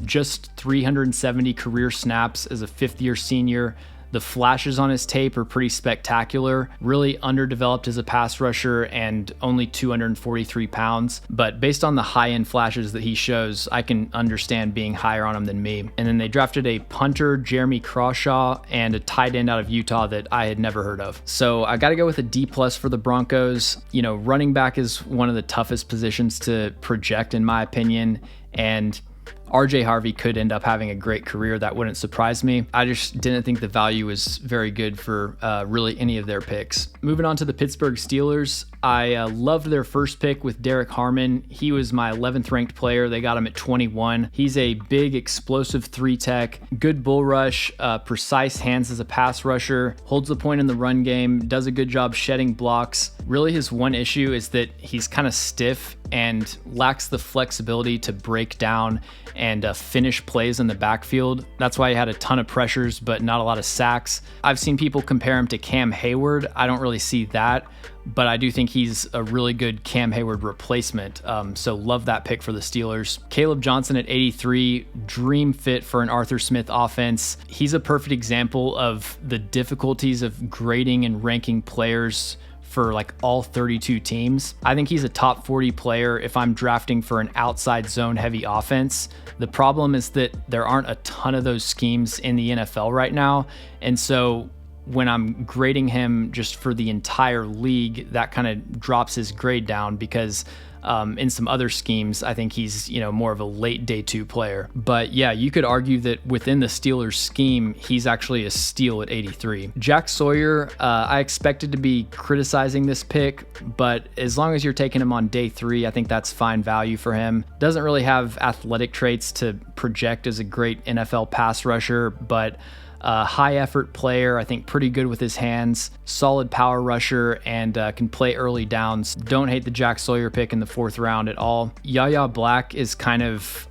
just 370 career snaps as a fifth-year senior. The flashes on his tape are pretty spectacular, really underdeveloped as a pass rusher and only 243 pounds. But based on the high-end flashes that he shows, I can understand being higher on him than me. And then they drafted a punter, Jeremy Crawshaw, and a tight end out of Utah that I had never heard of. So I got to go with a D+ for the Broncos. Running back is one of the toughest positions to project, in my opinion. And RJ Harvey could end up having a great career. That wouldn't surprise me. I just didn't think the value was very good for really any of their picks. Moving on to the Pittsburgh Steelers, I loved their first pick with Derek Harmon. He was my 11th ranked player. They got him at 21. He's a big, explosive 3-tech, good bull rush, precise hands as a pass rusher, holds the point in the run game, does a good job shedding blocks. Really, his one issue is that he's kind of stiff and lacks the flexibility to break down and finish plays in the backfield. That's why he had a ton of pressures, but not a lot of sacks. I've seen people compare him to Cam Hayward. I don't really see that, but I do think he's a really good Cam Hayward replacement. So love that pick for the Steelers. Caleb Johnson at 83, dream fit for an Arthur Smith offense. He's a perfect example of the difficulties of grading and ranking players for all 32 teams. I think he's a top 40 player if I'm drafting for an outside zone heavy offense. The problem is that there aren't a ton of those schemes in the NFL right now. And so when I'm grading him just for the entire league, that kind of drops his grade down because in some other schemes, I think he's, more of a late day 2 player. But yeah, you could argue that within the Steelers scheme, he's actually a steal at 83. Jack Sawyer, I expected to be criticizing this pick, but as long as you're taking him on day 3, I think that's fine value for him. Doesn't really have athletic traits to project as a great NFL pass rusher, but high effort player, I think pretty good with his hands, solid power rusher, and can play early downs. Don't hate the Jack Sawyer pick in the 4th round at all. Yahya Black is kind of,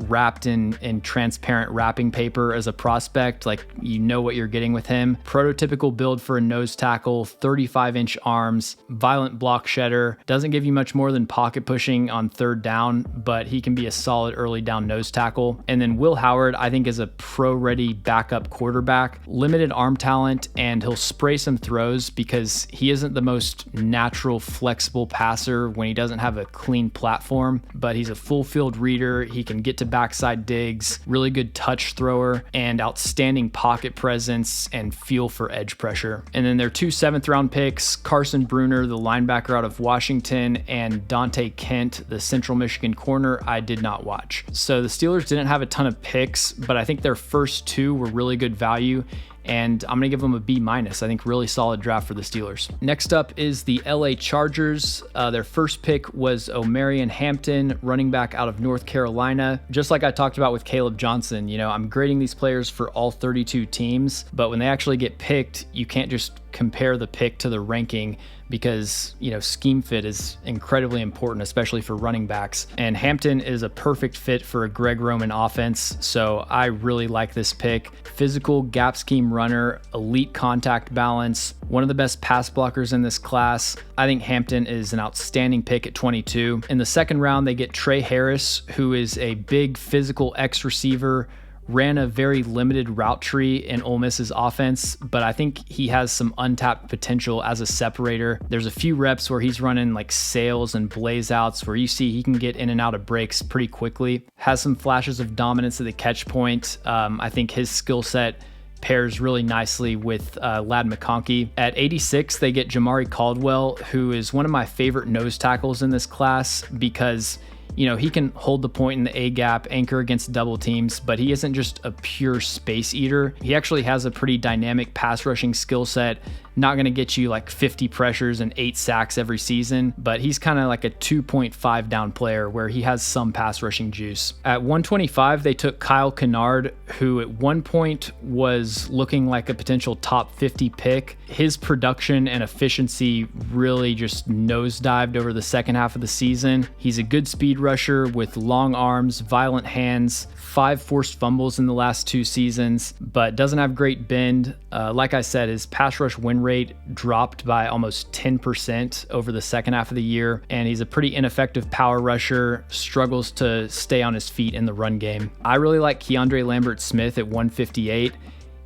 wrapped in transparent wrapping paper as a prospect. Like, what you're getting with him. Prototypical build for a nose tackle, 35-inch arms, violent block shedder. Doesn't give you much more than pocket pushing on 3rd down, but he can be a solid early down nose tackle. And then Will Howard, I think, is a pro-ready backup quarterback, limited arm talent, and he'll spray some throws because he isn't the most natural, flexible passer when he doesn't have a clean platform, but he's a full field reader. He can get to backside digs, really good touch thrower, and outstanding pocket presence and feel for edge pressure. And then their 2 7th round picks, Carson Bruner, the linebacker out of Washington, and Dante Kent, the Central Michigan corner, I did not watch. So the Steelers didn't have a ton of picks, but I think their first 2 were really good value, and I'm going to give them a B-. I think really solid draft for the Steelers. Next up is the LA Chargers. Their first pick was Omarion Hampton, running back out of North Carolina. Just like I talked about with Caleb Johnson, I'm grading these players for all 32 teams, but when they actually get picked, you can't just compare the pick to the ranking because, scheme fit is incredibly important, especially for running backs. And Hampton is a perfect fit for a Greg Roman offense, so I really like this pick. Physical gap scheme runner, elite contact balance, one of the best pass blockers in this class. I think Hampton is an outstanding pick at 22. In the 2nd round, they get Trey Harris, who is a big physical X receiver, ran a very limited route tree in Ole Miss's offense, but I think he has some untapped potential as a separator. There's a few reps where he's running like sails and blaze outs where you see he can get in and out of breaks pretty quickly. Has some flashes of dominance at the catch point. I think his skill set pairs really nicely with Ladd McConkey. At 86, they get Jamari Caldwell, who is one of my favorite nose tackles in this class because he can hold the point in the A gap, anchor against double teams, but he isn't just a pure space eater. He actually has a pretty dynamic pass rushing skill set. Not going to get you like 50 pressures and 8 sacks every season, but he's kind of like a 2.5 down player where he has some pass rushing juice. At 125, they took Kyle Kennard, who at one point was looking like a potential top 50 pick. His production and efficiency really just nosedived over the second half of the season. He's a good speed rusher with long arms, violent hands, 5 forced fumbles in the last 2 seasons, but doesn't have great bend. Like I said, his pass rush win rate dropped by almost 10% over the second half of the year, and he's a pretty ineffective power rusher, struggles to stay on his feet in the run game. I really like Keandre Lambert-Smith at 158.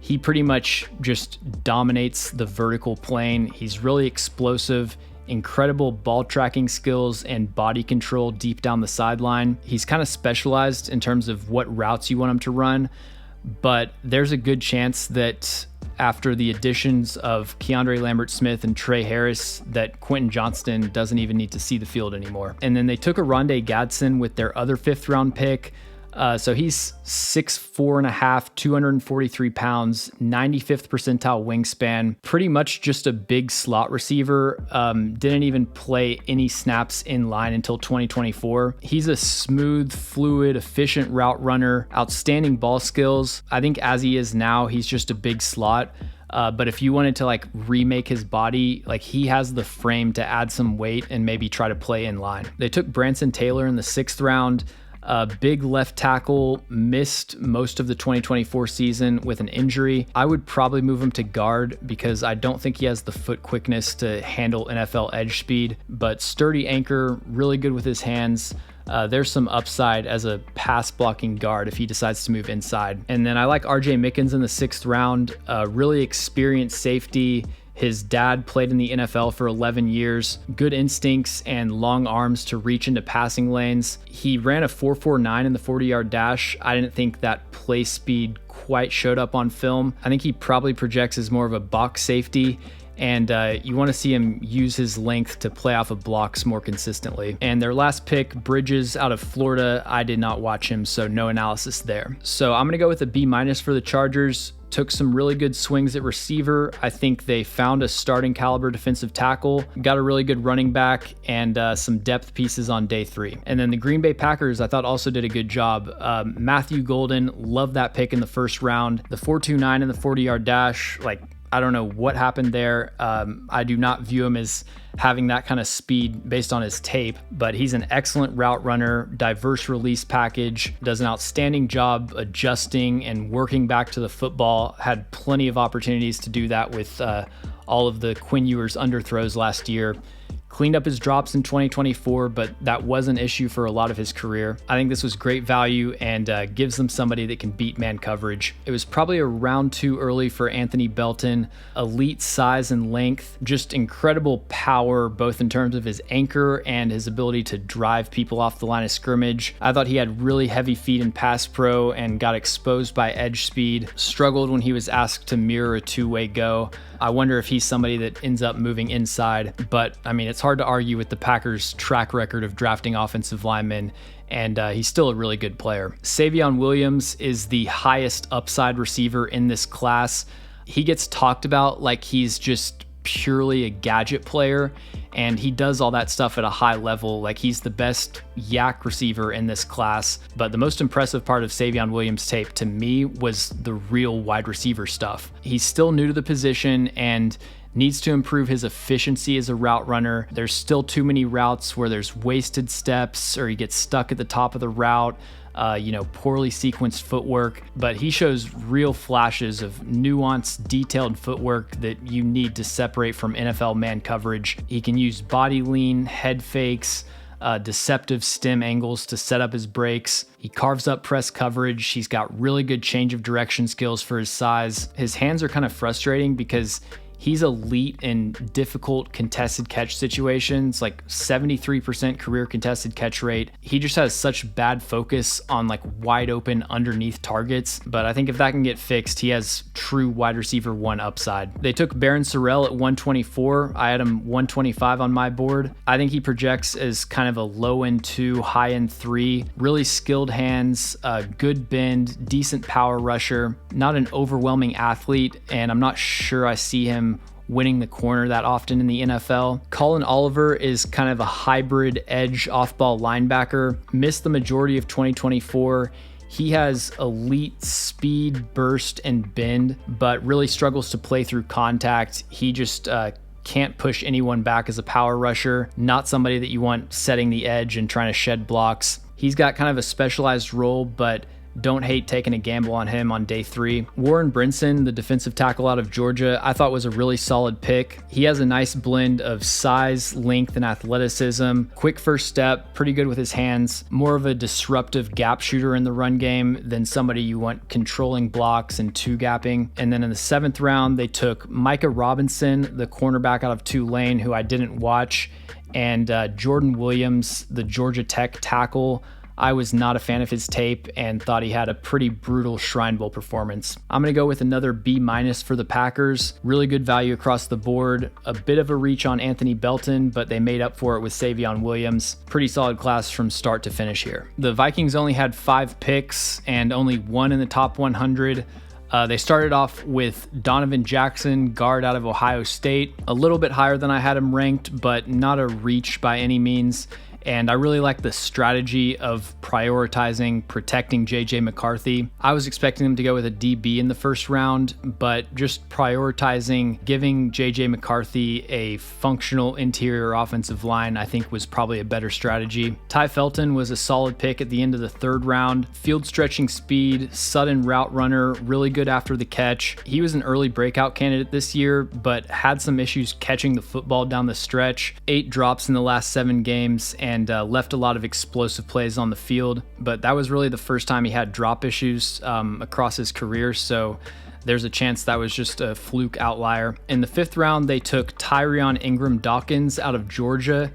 He pretty much just dominates the vertical plane. He's really explosive, incredible ball tracking skills and body control deep down the sideline. He's kind of specialized in terms of what routes you want him to run, but there's a good chance that after the additions of Keandre Lambert-Smith and Trey Harris that Quentin Johnston doesn't even need to see the field anymore. And then they took a Rondé Gadsden with their other 5th round pick. So he's 6'4.5", 243 pounds, 95th percentile wingspan, pretty much just a big slot receiver. Didn't even play any snaps in line until 2024. He's a smooth, fluid, efficient route runner, outstanding ball skills. I think as he is now, he's just a big slot. But if you wanted to like remake his body, like he has the frame to add some weight and maybe try to play in line. They took Branson Taylor in the 6th round. Big left tackle, missed most of the 2024 season with an injury. I would probably move him to guard because I don't think he has the foot quickness to handle NFL edge speed, but sturdy anchor, really good with his hands. There's some upside as a pass blocking guard if he decides to move inside. And then I like RJ Mickens in the 6th round, really experienced safety. His dad played in the NFL for 11 years, good instincts and long arms to reach into passing lanes. He ran a 4.49 in the 40-yard dash. I didn't think that play speed quite showed up on film. I think he probably projects as more of a box safety, and you want to see him use his length to play off of blocks more consistently. And their last pick, Bridges out of Florida, I did not watch him, so no analysis there. So I'm going to go with a B- for the Chargers. Took some really good swings at receiver. I think they found a starting caliber defensive tackle, got a really good running back, and some depth pieces on day 3. And then the Green Bay Packers, I thought also did a good job. Matthew Golden, loved that pick in the first round. The 4.29 and the 40-yard dash, I don't know what happened there. I do not view him as having that kind of speed based on his tape, but he's an excellent route runner, diverse release package, does an outstanding job adjusting and working back to the football, had plenty of opportunities to do that with all of the Quinn Ewers underthrows last year. Cleaned up his drops in 2024, but that was an issue for a lot of his career. I think this was great value and gives them somebody that can beat man coverage. It was probably a round too early for Anthony Belton. Elite size and length, just incredible power, both in terms of his anchor and his ability to drive people off the line of scrimmage. I thought he had really heavy feet in pass pro and got exposed by edge speed. Struggled when he was asked to mirror a two-way go. I wonder if he's somebody that ends up moving inside, but I mean, it's hard to argue with the Packers' track record of drafting offensive linemen, and he's still a really good player. Savion Williams is the highest upside receiver in this class. He gets talked about like he's just purely a gadget player, and he does all that stuff at a high level. Like, he's the best yak receiver in this class. But the most impressive part of Savion Williams' tape to me was the real wide receiver stuff. He's still new to the position and needs to improve his efficiency as a route runner. There's still too many routes where there's wasted steps or he gets stuck at the top of the route. Poorly sequenced footwork, but he shows real flashes of nuanced, detailed footwork that you need to separate from NFL man coverage. He can use body lean, head fakes, deceptive stem angles to set up his breaks. He carves up press coverage. He's got really good change of direction skills for his size. His hands are kind of frustrating because he's elite in difficult contested catch situations, like 73% career contested catch rate. He just has such bad focus on wide open underneath targets. But I think if that can get fixed, he has true wide receiver 1 upside. They took Baron Sorrell at 124. I had him 125 on my board. I think he projects as kind of a low end 2, high end 3, really skilled hands, good bend, decent power rusher, not an overwhelming athlete. And I'm not sure I see him winning the corner that often in the NFL. Colin Oliver is kind of a hybrid edge off-ball linebacker. Missed the majority of 2024. He has elite speed, burst, and bend, but really struggles to play through contact. He just can't push anyone back as a power rusher. Not somebody that you want setting the edge and trying to shed blocks. He's got kind of a specialized role, but don't hate taking a gamble on him on day 3. Warren Brinson, the defensive tackle out of Georgia, I thought was a really solid pick. He has a nice blend of size, length, and athleticism. Quick first step, pretty good with his hands. More of a disruptive gap shooter in the run game than somebody you want controlling blocks and two-gapping. And then in the 7th round, they took Micah Robinson, the cornerback out of Tulane, who I didn't watch, and Jordan Williams, the Georgia Tech tackle. I was not a fan of his tape and thought he had a pretty brutal Shrine Bowl performance. I'm going to go with another B- for the Packers. Really good value across the board. A bit of a reach on Anthony Belton, but they made up for it with Savion Williams. Pretty solid class from start to finish here. The Vikings only had 5 picks and only 1 in the top 100. They started off with Donovan Jackson, guard out of Ohio State. A little bit higher than I had him ranked, but not a reach by any means. And I really like the strategy of prioritizing protecting J.J. McCarthy. I was expecting them to go with a DB in the first round, but just prioritizing giving J.J. McCarthy a functional interior offensive line, I think was probably a better strategy. Ty Felton was a solid pick at the end of the 3rd round. Field stretching speed, sudden route runner, really good after the catch. He was an early breakout candidate this year, but had some issues catching the football down the stretch. 8 drops in the last 7 games, and left a lot of explosive plays on the field, but that was really the first time he had drop issues across his career, so there's a chance that was just a fluke outlier. In the 5th round, they took Tyrion Ingram Dawkins out of Georgia,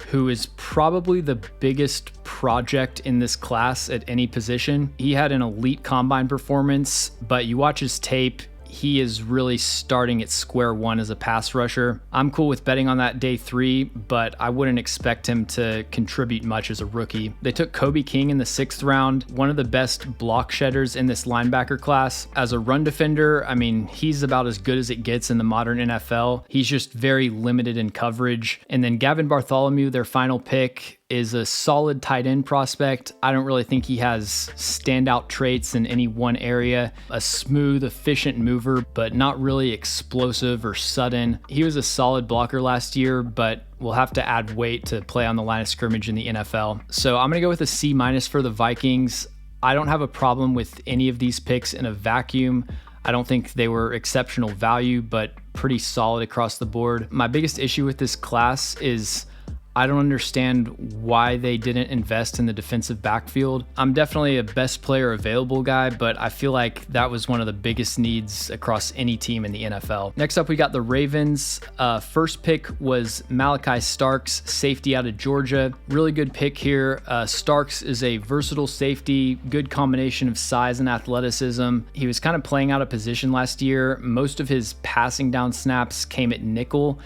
who is probably the biggest project in this class at any position. He had an elite combine performance, but you watch his tape, he is really starting at square one as a pass rusher. I'm cool with betting on that day 3, but I wouldn't expect him to contribute much as a rookie. They took Kobe King in the 6th round, one of the best block shedders in this linebacker class. As a run defender, I mean, he's about as good as it gets in the modern NFL. He's just very limited in coverage. And then Gavin Bartholomew, their final pick, is a solid tight end prospect. I don't really think he has standout traits in any one area. A smooth, efficient mover, but not really explosive or sudden. He was a solid blocker last year, but will have to add weight to play on the line of scrimmage in the NFL. So I'm gonna go with a C- for the Vikings. I don't have a problem with any of these picks in a vacuum. I don't think they were exceptional value, but pretty solid across the board. My biggest issue with this class is I don't understand why they didn't invest in the defensive backfield. I'm definitely a best player available guy, but I feel like that was one of the biggest needs across any team in the NFL. Next up, we got the Ravens. First pick was Malachi Starks, safety out of Georgia. Really good pick here. Starks is a versatile safety, good combination of size and athleticism. He was kind of playing out of position last year. Most of his passing down snaps came at nickel,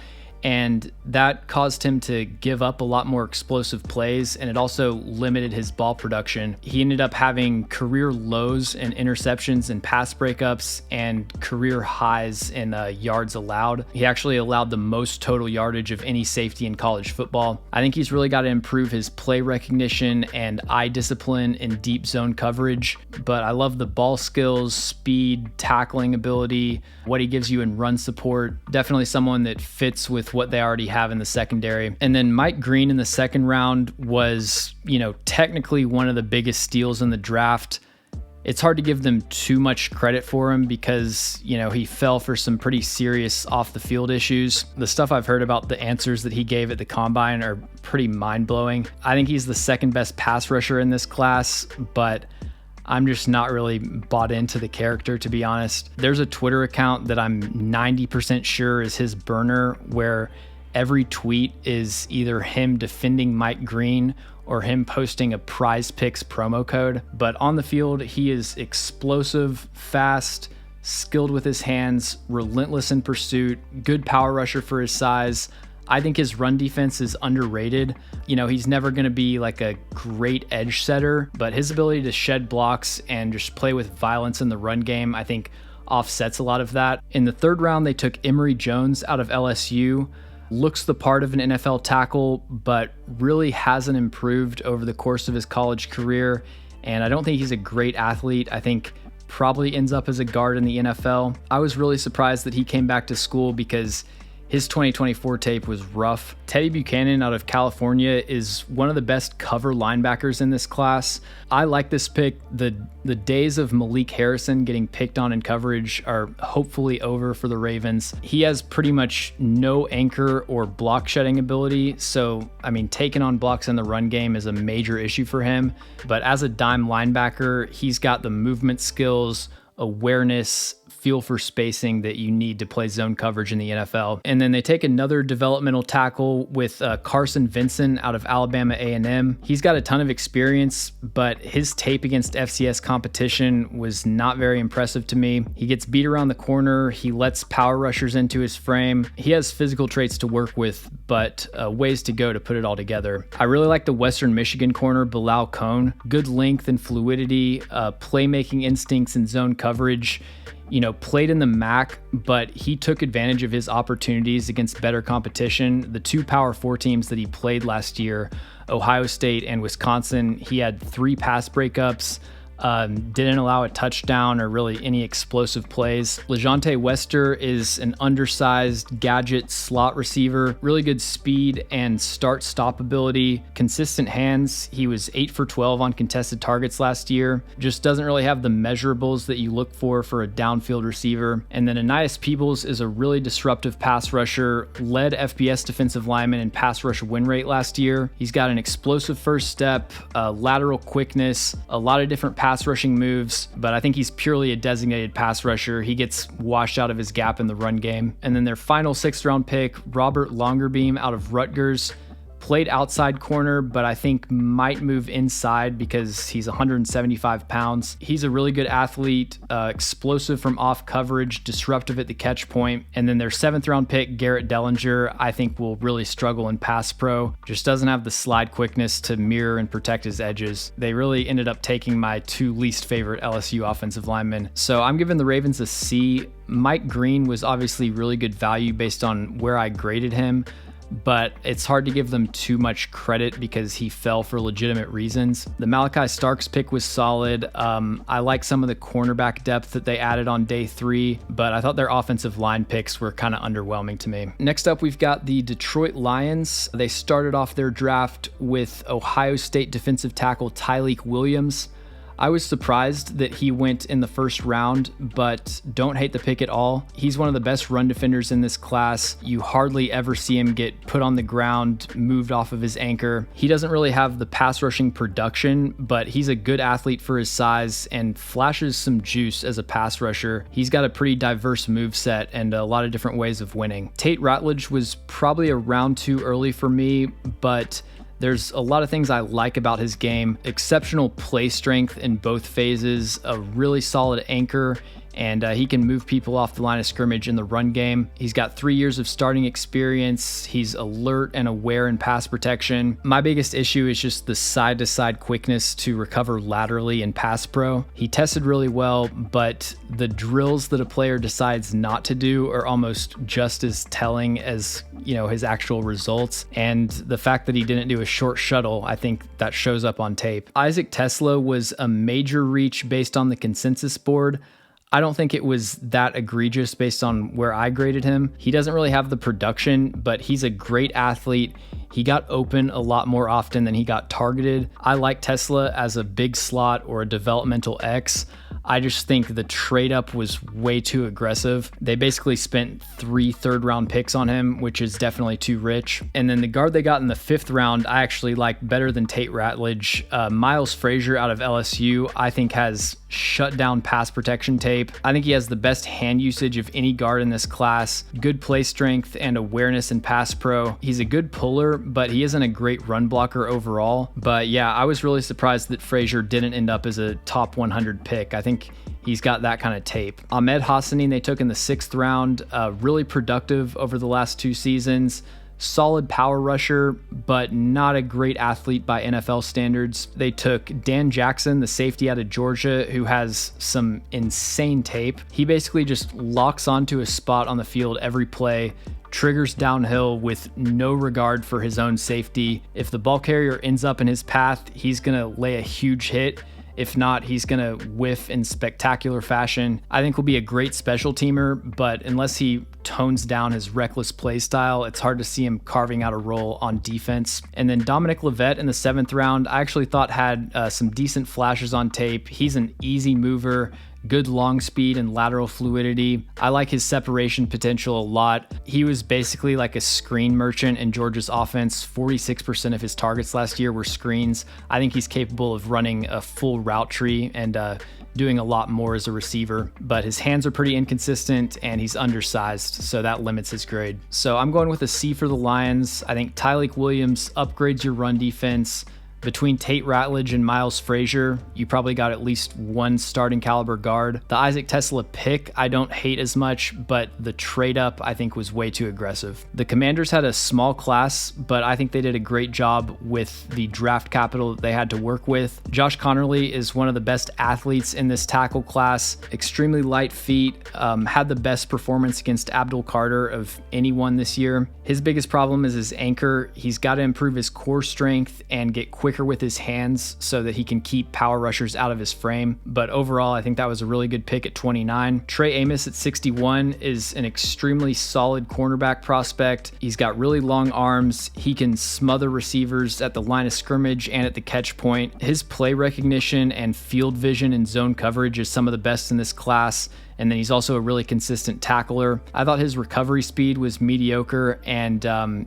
and that caused him to give up a lot more explosive plays, and it also limited his ball production. He ended up having career lows in interceptions and pass breakups and career highs in yards allowed. He actually allowed the most total yardage of any safety in college football. I think he's really got to improve his play recognition and eye discipline in deep zone coverage, but I love the ball skills, speed, tackling ability, what he gives you in run support. Definitely someone that fits with what they already have in the secondary. And then Mike Green in the 2nd round was, technically one of the biggest steals in the draft. It's hard to give them too much credit for him because, he fell for some pretty serious off the field issues. The stuff I've heard about the answers that he gave at the combine are pretty mind blowing. I think he's the 2nd best pass rusher in this class, but I'm just not really bought into the character, to be honest. There's a Twitter account that I'm 90% sure is his burner, where every tweet is either him defending Mike Green or him posting a Prize Picks promo code. But on the field, he is explosive, fast, skilled with his hands, relentless in pursuit, good power rusher for his size. I think his run defense is underrated. He's never going to be like a great edge setter, but his ability to shed blocks and just play with violence in the run game, I think offsets a lot of that. In the 3rd round, they took Emory Jones out of LSU. Looks the part of an NFL tackle, but really hasn't improved over the course of his college career. And I don't think he's a great athlete. I think probably ends up as a guard in the NFL. I was really surprised that he came back to school because his 2024 tape was rough. Teddy Buchanan out of California is one of the best cover linebackers in this class. I like this pick. The days of Malik Harrison getting picked on in coverage are hopefully over for the Ravens. He has pretty much no anchor or block shedding ability. So, taking on blocks in the run game is a major issue for him. But as a dime linebacker, he's got the movement skills, awareness, feel for spacing that you need to play zone coverage in the NFL. And then they take another developmental tackle with Carson Vinson out of Alabama A&M. He's got a ton of experience, but his tape against FCS competition was not very impressive to me. He gets beat around the corner. He lets power rushers into his frame. He has physical traits to work with, but ways to go to put it all together. I really like the Western Michigan corner, Bilal Cohn. Good length and fluidity, playmaking instincts and zone coverage. Played in the MAC, but he took advantage of his opportunities against better competition. The 2 Power 4 teams that he played last year, Ohio State and Wisconsin, he had 3 pass breakups, didn't allow a touchdown or really any explosive plays. LeJontay Wester is an undersized gadget slot receiver, really good speed and start-stop ability, consistent hands. He was 8 for 12 on contested targets last year. Just doesn't really have the measurables that you look for a downfield receiver. And then Anais Peebles is a really disruptive pass rusher, led FBS defensive lineman in pass rush win rate last year. He's got an explosive first step, lateral quickness, a lot of different pass rushing moves, but I think he's purely a designated pass rusher. He gets washed out of his gap in the run game. And then their final 6th round pick, Robert Longerbeam out of Rutgers. Played outside corner, but I think might move inside because he's 175 pounds. He's a really good athlete, explosive from off coverage, disruptive at the catch point. And then their 7th round pick, Garrett Dellinger, I think will really struggle in pass pro. Just doesn't have the slide quickness to mirror and protect his edges. They really ended up taking my 2 least favorite LSU offensive linemen. So I'm giving the Ravens a C. Mike Green was obviously really good value based on where I graded him, but it's hard to give them too much credit because he fell for legitimate reasons. The Malachi Starks pick was solid. I like some of the cornerback depth that they added on day 3, but I thought their offensive line picks were kind of underwhelming to me. Next up, we've got the Detroit Lions. They started off their draft with Ohio State defensive tackle Tyleik Williams. I was surprised that he went in the 1st round, but don't hate the pick at all. He's one of the best run defenders in this class. You hardly ever see him get put on the ground, moved off of his anchor. He doesn't really have the pass rushing production, but he's a good athlete for his size and flashes some juice as a pass rusher. He's got a pretty diverse move set and a lot of different ways of winning. Tate Ratledge was probably a round too early for me, but there's a lot of things I like about his game. Exceptional play strength in both phases, a really solid anchor, and he can move people off the line of scrimmage in the run game. He's got 3 years of starting experience. He's alert and aware in pass protection. My biggest issue is just the side-to-side quickness to recover laterally in pass pro. He tested really well, but the drills that a player decides not to do are almost just as telling as, his actual results. And the fact that he didn't do a short shuttle, I think that shows up on tape. Isaac Tesla was a major reach based on the consensus board. I don't think it was that egregious based on where I graded him. He doesn't really have the production, but he's a great athlete. He got open a lot more often than he got targeted. I like Tesla as a big slot or a developmental X. I just think the trade up was way too aggressive. They basically spent 3 third-round picks on him, which is definitely too rich. And then the guard they got in the 5th round, I actually like better than Tate Ratledge. Miles Frazier out of LSU, I think has shut down pass protection tape. I think he has the best hand usage of any guard in this class. Good play strength and awareness in pass pro. He's a good puller, but he isn't a great run blocker overall. But yeah, I was really surprised that Frazier didn't end up as a top 100 pick. I think he's got that kind of tape. Ahmed Hassanin they took in the 6th round, really productive over the last 2 seasons. Solid power rusher, but not a great athlete by NFL standards. They took Dan Jackson, the safety out of Georgia, who has some insane tape. He basically just locks onto a spot on the field every play, triggers downhill with no regard for his own safety. If the ball carrier ends up in his path, he's going to lay a huge hit. If not, he's going to whiff in spectacular fashion. I think will be a great special teamer, but unless he tones down his reckless play style, it's hard to see him carving out a role on defense. And then Dominic Levet in the 7th round, I actually thought had some decent flashes on tape. He's an easy mover, good long speed and lateral fluidity. I like his separation potential a lot. He was basically like a screen merchant in Georgia's offense. 46% of his targets last year were screens. I think he's capable of running a full route tree and doing a lot more as a receiver, but his hands are pretty inconsistent and he's undersized, so that limits his grade. So I'm going with a C for the Lions. I think Tyleik Williams upgrades your run defense. Between Tate Ratledge and Miles Frazier, you probably got at least one starting caliber guard. The Isaac Tesla pick, I don't hate as much, but the trade up I think was way too aggressive. The Commanders had a small class, but I think they did a great job with the draft capital that they had to work with. Josh Connerly is one of the best athletes in this tackle class, extremely light feet, had the best performance against Abdul Carter of anyone this year. His biggest problem is his anchor. He's got to improve his core strength and get quicker with his hands so that he can keep power rushers out of his frame. But overall, I think that was a really good pick at 29. Trey Amos at 61 is an extremely solid cornerback prospect. He's got really long arms. He can smother receivers at the line of scrimmage and at the catch point. His play recognition and field vision and zone coverage is some of the best in this class. And then he's also a really consistent tackler. I thought his recovery speed was mediocre, and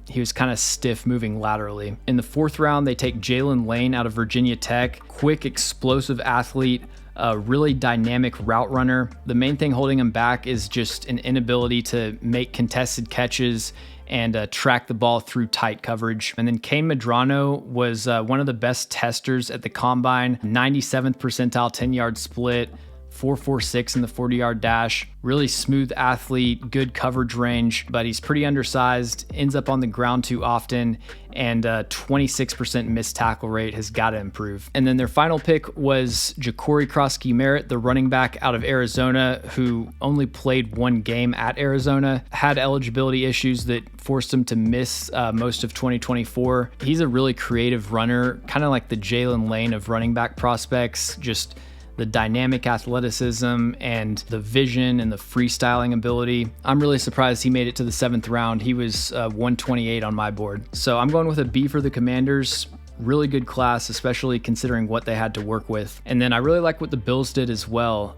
he was kind of stiff moving laterally. In the 4th round, they take Jalen Lane out of Virginia Tech. Quick, explosive athlete, a really dynamic route runner. The main thing holding him back is just an inability to make contested catches and track the ball through tight coverage. And then Kane Medrano was one of the best testers at the combine, 97th percentile 10-yard split, 4.46 in the 40-yard dash. Really smooth athlete, good coverage range, but he's pretty undersized, ends up on the ground too often, and 26% missed tackle rate has got to improve. And then their final pick was Ja'Cory Krosky-Merritt, the running back out of Arizona, who only played 1 game at Arizona, had eligibility issues that forced him to miss most of 2024. He's a really creative runner, kind of like the Jalen Lane of running back prospects, just the dynamic athleticism and the vision and the freestyling ability. I'm really surprised he made it to the 7th round. He was 128 on my board. So I'm going with a B for the Commanders. Really good class, especially considering what they had to work with. And then I really like what the Bills did as well.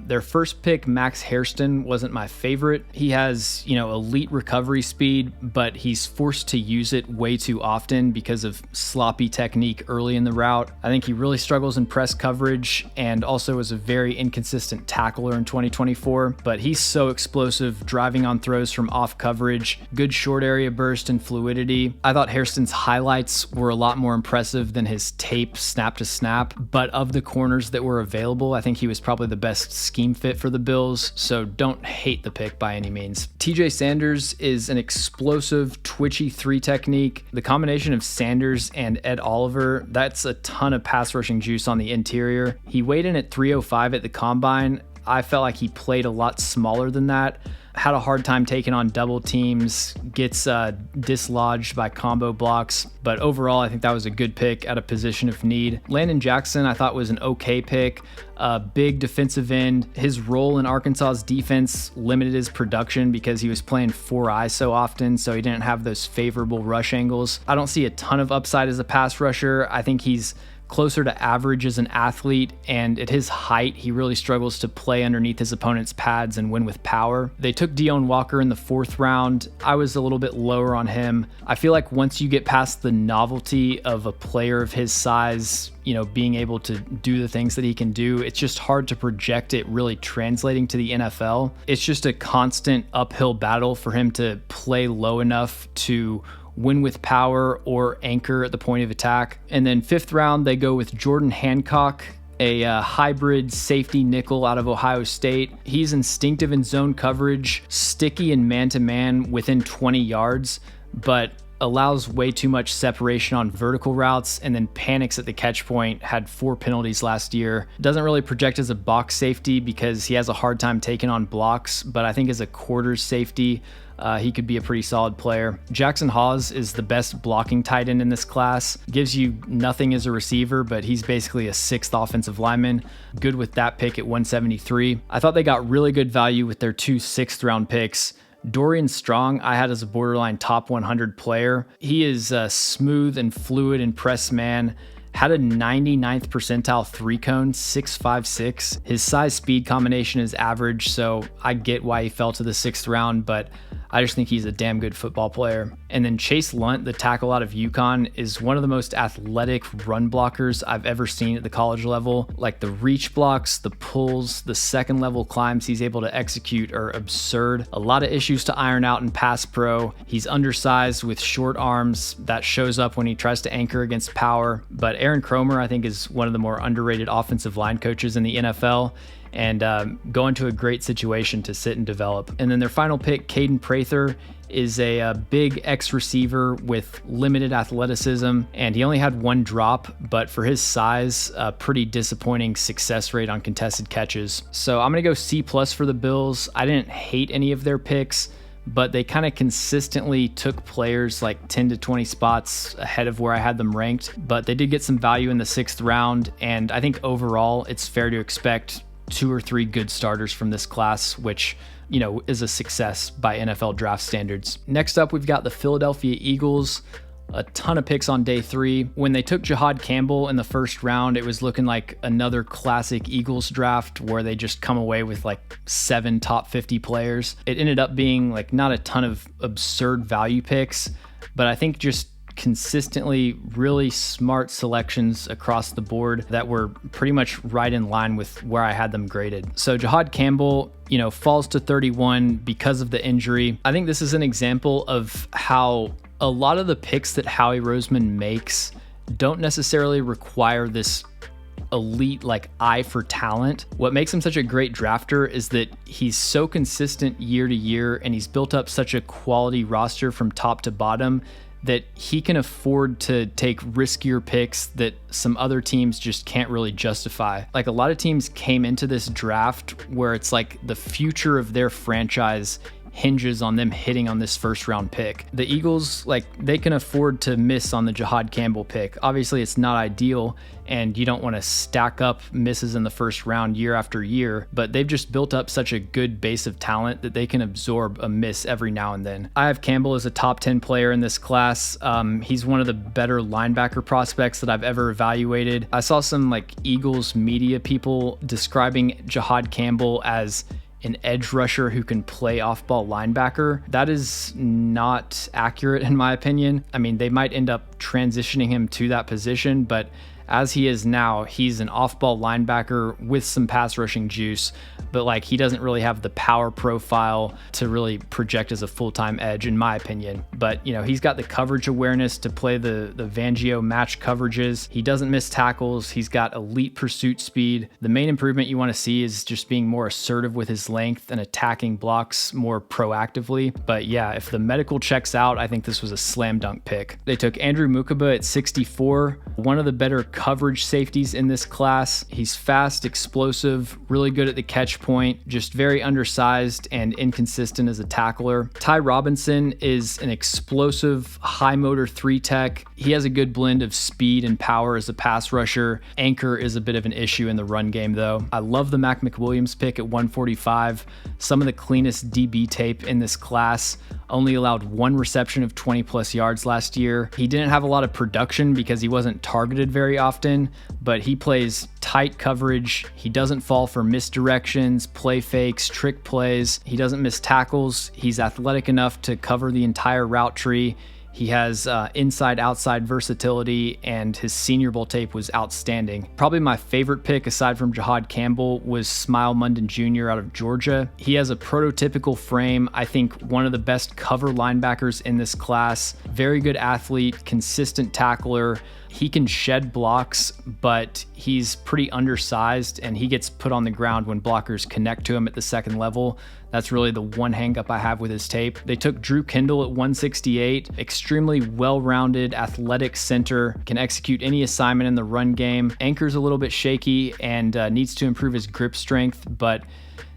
Their first pick, Max Hairston, wasn't my favorite. He has, elite recovery speed, but he's forced to use it way too often because of sloppy technique early in the route. I think he really struggles in press coverage and also is a very inconsistent tackler in 2024, but he's so explosive, driving on throws from off coverage, good short area burst and fluidity. I thought Hairston's highlights were a lot more impressive than his tape snap to snap, but of the corners that were available, I think he was probably the best scheme fit for the Bills, so don't hate the pick by any means. TJ Sanders is an explosive, twitchy 3 technique. The combination of Sanders and Ed Oliver, that's a ton of pass rushing juice on the interior. He weighed in at 305 at the combine. I felt like he played a lot smaller than that. Had a hard time taking on double teams, gets dislodged by combo blocks, but overall I think that was a good pick at a position of need. Landon Jackson I thought was an okay pick, big defensive end. His role in Arkansas's defense limited his production because he was playing 4-eye so often, so he didn't have those favorable rush angles. I don't see a ton of upside as a pass rusher. I think he's closer to average as an athlete, and at his height, he really struggles to play underneath his opponent's pads and win with power. They took Deone Walker in the 4th round. I was a little bit lower on him. I feel like once you get past the novelty of a player of his size, being able to do the things that he can do, it's just hard to project it really translating to the NFL. It's just a constant uphill battle for him to play low enough to win with power or anchor at the point of attack. And then 5th round, they go with Jordan Hancock, a hybrid safety nickel out of Ohio State. He's instinctive in zone coverage, sticky in man-to-man within 20 yards, but allows way too much separation on vertical routes and then panics at the catch point. Had 4 penalties last year. Doesn't really project as a box safety because he has a hard time taking on blocks, but I think as a quarters safety, he could be a pretty solid player. Jackson Hawes is the best blocking tight end in this class. Gives you nothing as a receiver, but he's basically a 6th offensive lineman. Good with that pick at 173. I thought they got really good value with their 2 6th round picks. Dorian Strong, I had as a borderline top 100 player. He is smooth and fluid in press man. Had a 99th percentile 3-cone, 6.56. His size-speed combination is average, so I get why he fell to the 6th round, but I just think he's a damn good football player. And then Chase Lunt, the tackle out of UConn, is one of the most athletic run blockers I've ever seen at the college level. Like the reach blocks, the pulls, the second level climbs he's able to execute are absurd. A lot of issues to iron out in pass pro. He's undersized with short arms. That shows up when he tries to anchor against power. But Aaron Kromer, I think, is one of the more underrated offensive line coaches in the NFL, and go into a great situation to sit and develop. And then their final pick, Caden Prather, is a big X-receiver with limited athleticism, and he only had 1 drop, but for his size, a pretty disappointing success rate on contested catches. So I'm going to go C+ for the Bills. I didn't hate any of their picks, but they kind of consistently took players like 10 to 20 spots ahead of where I had them ranked, but they did get some value in the 6th round, and I think overall it's fair to expect 2 or 3 good starters from this class, which, is a success by NFL draft standards. Next up, we've got the Philadelphia Eagles. a ton of picks on day 3. When they took Jahad Campbell in the first round, it was looking like another classic Eagles draft where they just come away with like 7 top 50 players. It ended up being like not a ton of absurd value picks, but I think just consistently really smart selections across the board that were pretty much right in line with where I had them graded. So Jahad Campbell, falls to 31 because of the injury. I think this is an example of how a lot of the picks that Howie Roseman makes don't necessarily require this elite eye for talent. What makes him such a great drafter is that he's so consistent year to year, and he's built up such a quality roster from top to bottom that he can afford to take riskier picks that some other teams just can't really justify. Like, a lot of teams came into this draft where it's like the future of their franchise hinges on them hitting on this first round pick. The Eagles, they can afford to miss on the Jahad Campbell pick. Obviously, it's not ideal, and you don't want to stack up misses in the first round year after year, but they've just built up such a good base of talent that they can absorb a miss every now and then. I have Campbell as a top 10 player in this class. He's one of the better linebacker prospects that I've ever evaluated. I saw some Eagles media people describing Jahad Campbell as an edge rusher who can play off-ball linebacker. That is not accurate in my opinion. I mean, they might end up transitioning him to that position, but as he is now, he's an off-ball linebacker with some pass rushing juice, but he doesn't really have the power profile to really project as a full-time edge in my opinion. But he's got the coverage awareness to play the Fangio match coverages. He doesn't miss tackles. He's got elite pursuit speed. The main improvement you want to see is just being more assertive with his length and attacking blocks more proactively. But yeah, if the medical checks out, I think this was a slam dunk pick. They took Andrew Mukaba at 64, one of the better coverage safeties in this class. He's fast, explosive, really good at the catch point, just very undersized and inconsistent as a tackler. Ty Robinson is an explosive, high motor 3-tech. He has a good blend of speed and power as a pass rusher. Anchor is a bit of an issue in the run game though. I love the Mac McWilliams pick at 145. Some of the cleanest DB tape in this class. Only allowed 1 reception of 20 plus yards last year. He didn't have a lot of production because he wasn't targeted very often, but he plays tight coverage. He doesn't fall for misdirections, play fakes, trick plays. He doesn't miss tackles. He's athletic enough to cover the entire route tree. He has inside-outside versatility, and his Senior Bowl tape was outstanding. Probably my favorite pick, aside from Jahad Campbell, was Smile Munden Jr. out of Georgia. He has a prototypical frame. I think one of the best cover linebackers in this class. Very good athlete, consistent tackler. He can shed blocks, but he's pretty undersized, and he gets put on the ground when blockers connect to him at the second level. That's really the one hang-up I have with his tape. They took Drew Kendall at 168, extremely well-rounded, athletic center, can execute any assignment in the run game. Anchor's a little bit shaky and needs to improve his grip strength, but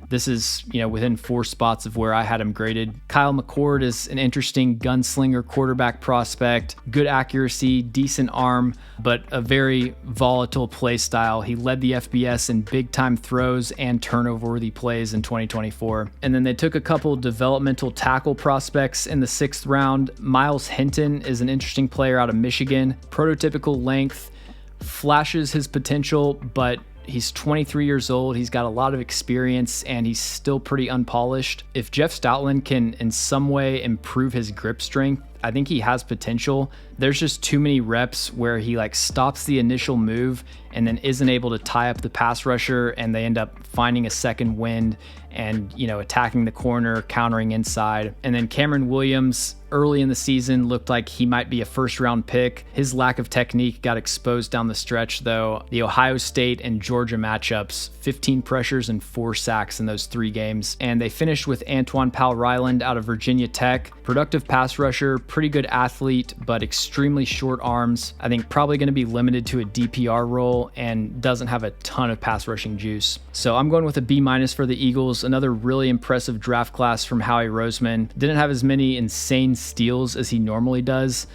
this is, within 4 spots of where I had him graded. Kyle McCord is an interesting gunslinger quarterback prospect. Good accuracy, decent arm, but a very volatile play style. He led the FBS in big-time throws and turnover-worthy plays in 2024. And then they took a couple developmental tackle prospects in the 6th round. Miles Hinton is an interesting player out of Michigan. Prototypical length, flashes his potential, but he's 23 years old. He's got a lot of experience, and he's still pretty unpolished. If Jeff Stoutland can in some way improve his grip strength, I think he has potential. There's just too many reps where he stops the initial move and then isn't able to tie up the pass rusher, and they end up finding a second wind and, attacking the corner, countering inside. And then Cameron Williams, early in the season, looked like he might be a first-round pick. His lack of technique got exposed down the stretch, though. The Ohio State and Georgia matchups, 15 pressures and 4 sacks in those 3 games. And they finished with Antoine Powell-Ryland out of Virginia Tech. Productive pass rusher, pretty good athlete, but extremely short arms. I think probably going to be limited to a DPR role and doesn't have a ton of pass rushing juice. So I'm going with a B- for the Eagles. Another really impressive draft class from Howie Roseman. Didn't have as many insane steals as he normally does,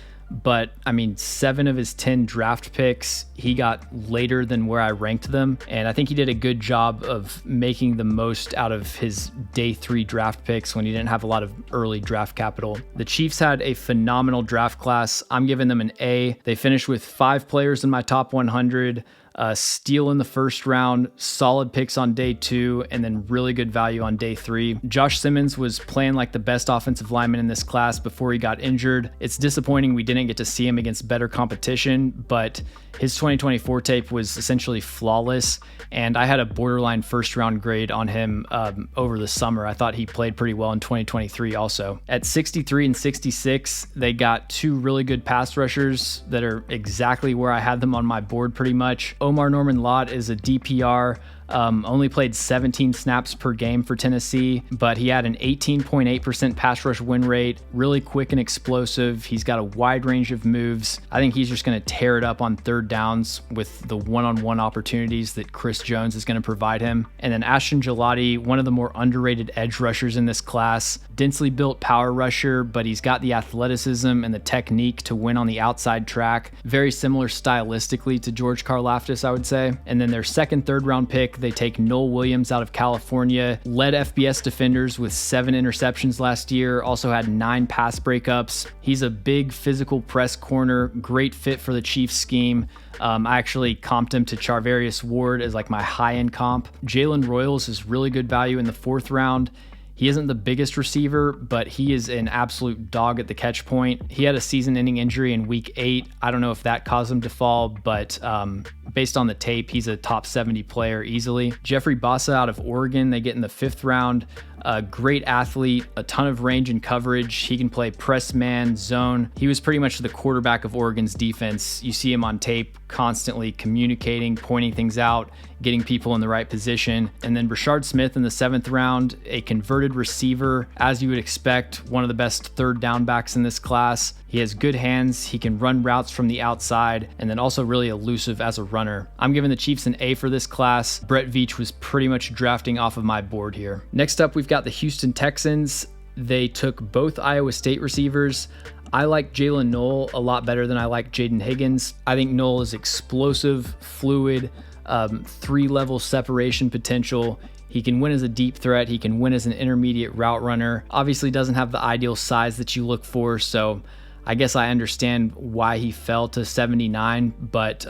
but I mean, 7 of his 10 draft picks, he got later than where I ranked them. And I think he did a good job of making the most out of his day 3 draft picks when he didn't have a lot of early draft capital. The Chiefs had a phenomenal draft class. I'm giving them an A. They finished with 5 players in my top 100. Steal in the first round, solid picks on day 2, and then really good value on day 3. Josh Simmons was playing like the best offensive lineman in this class before he got injured. It's disappointing we didn't get to see him against better competition, but his 2024 tape was essentially flawless, and I had a borderline first round grade on him over the summer. I thought he played pretty well in 2023 also. At 63 and 66, they got 2 really good pass rushers that are exactly where I had them on my board pretty much. Omar Norman-Lott is a DPR, only played 17 snaps per game for Tennessee, but he had an 18.8% pass rush win rate, really quick and explosive. He's got a wide range of moves. I think he's just going to tear it up on third downs with the one-on-one opportunities that Chris Jones is going to provide him. And then Ashton Gelati, one of the more underrated edge rushers in this class, densely built power rusher, but he's got the athleticism and the technique to win on the outside track. Very similar stylistically to George Karlaftis, I would say. And then their second, third round pick, they take Noel Williams out of California, led FBS defenders with 7 interceptions last year, also had 9 pass breakups. He's a big physical press corner, great fit for the Chiefs scheme. I actually comped him to Charvarius Ward as like my high-end comp. Jalen Royals is really good value in the 4th round. He isn't the biggest receiver, but he is an absolute dog at the catch point. He had a season-ending injury in week 8. I don't know if that caused him to fall, but based on the tape, he's a top 70 player easily. Jeffrey Bassa out of Oregon, they get in the 5th round. A great athlete, a ton of range and coverage. He can play press man, zone. He was pretty much the quarterback of Oregon's defense. You see him on tape constantly communicating, pointing things out, getting people in the right position. And then Rashard Smith in the 7th round, a converted receiver, as you would expect, one of the best third down backs in this class. He has good hands, he can run routes from the outside, and then also really elusive as a runner. I'm giving the Chiefs an A for this class. Brett Veach was pretty much drafting off of my board here. Next up, we've got the Houston Texans. They took both Iowa State receivers. I like Jalen Noel a lot better than I like Jaden Higgins. I think Noel is explosive, fluid, 3-level separation potential. He can win as a deep threat. He can win as an intermediate route runner. Obviously doesn't have the ideal size that you look for, so I guess I understand why he fell to 79, but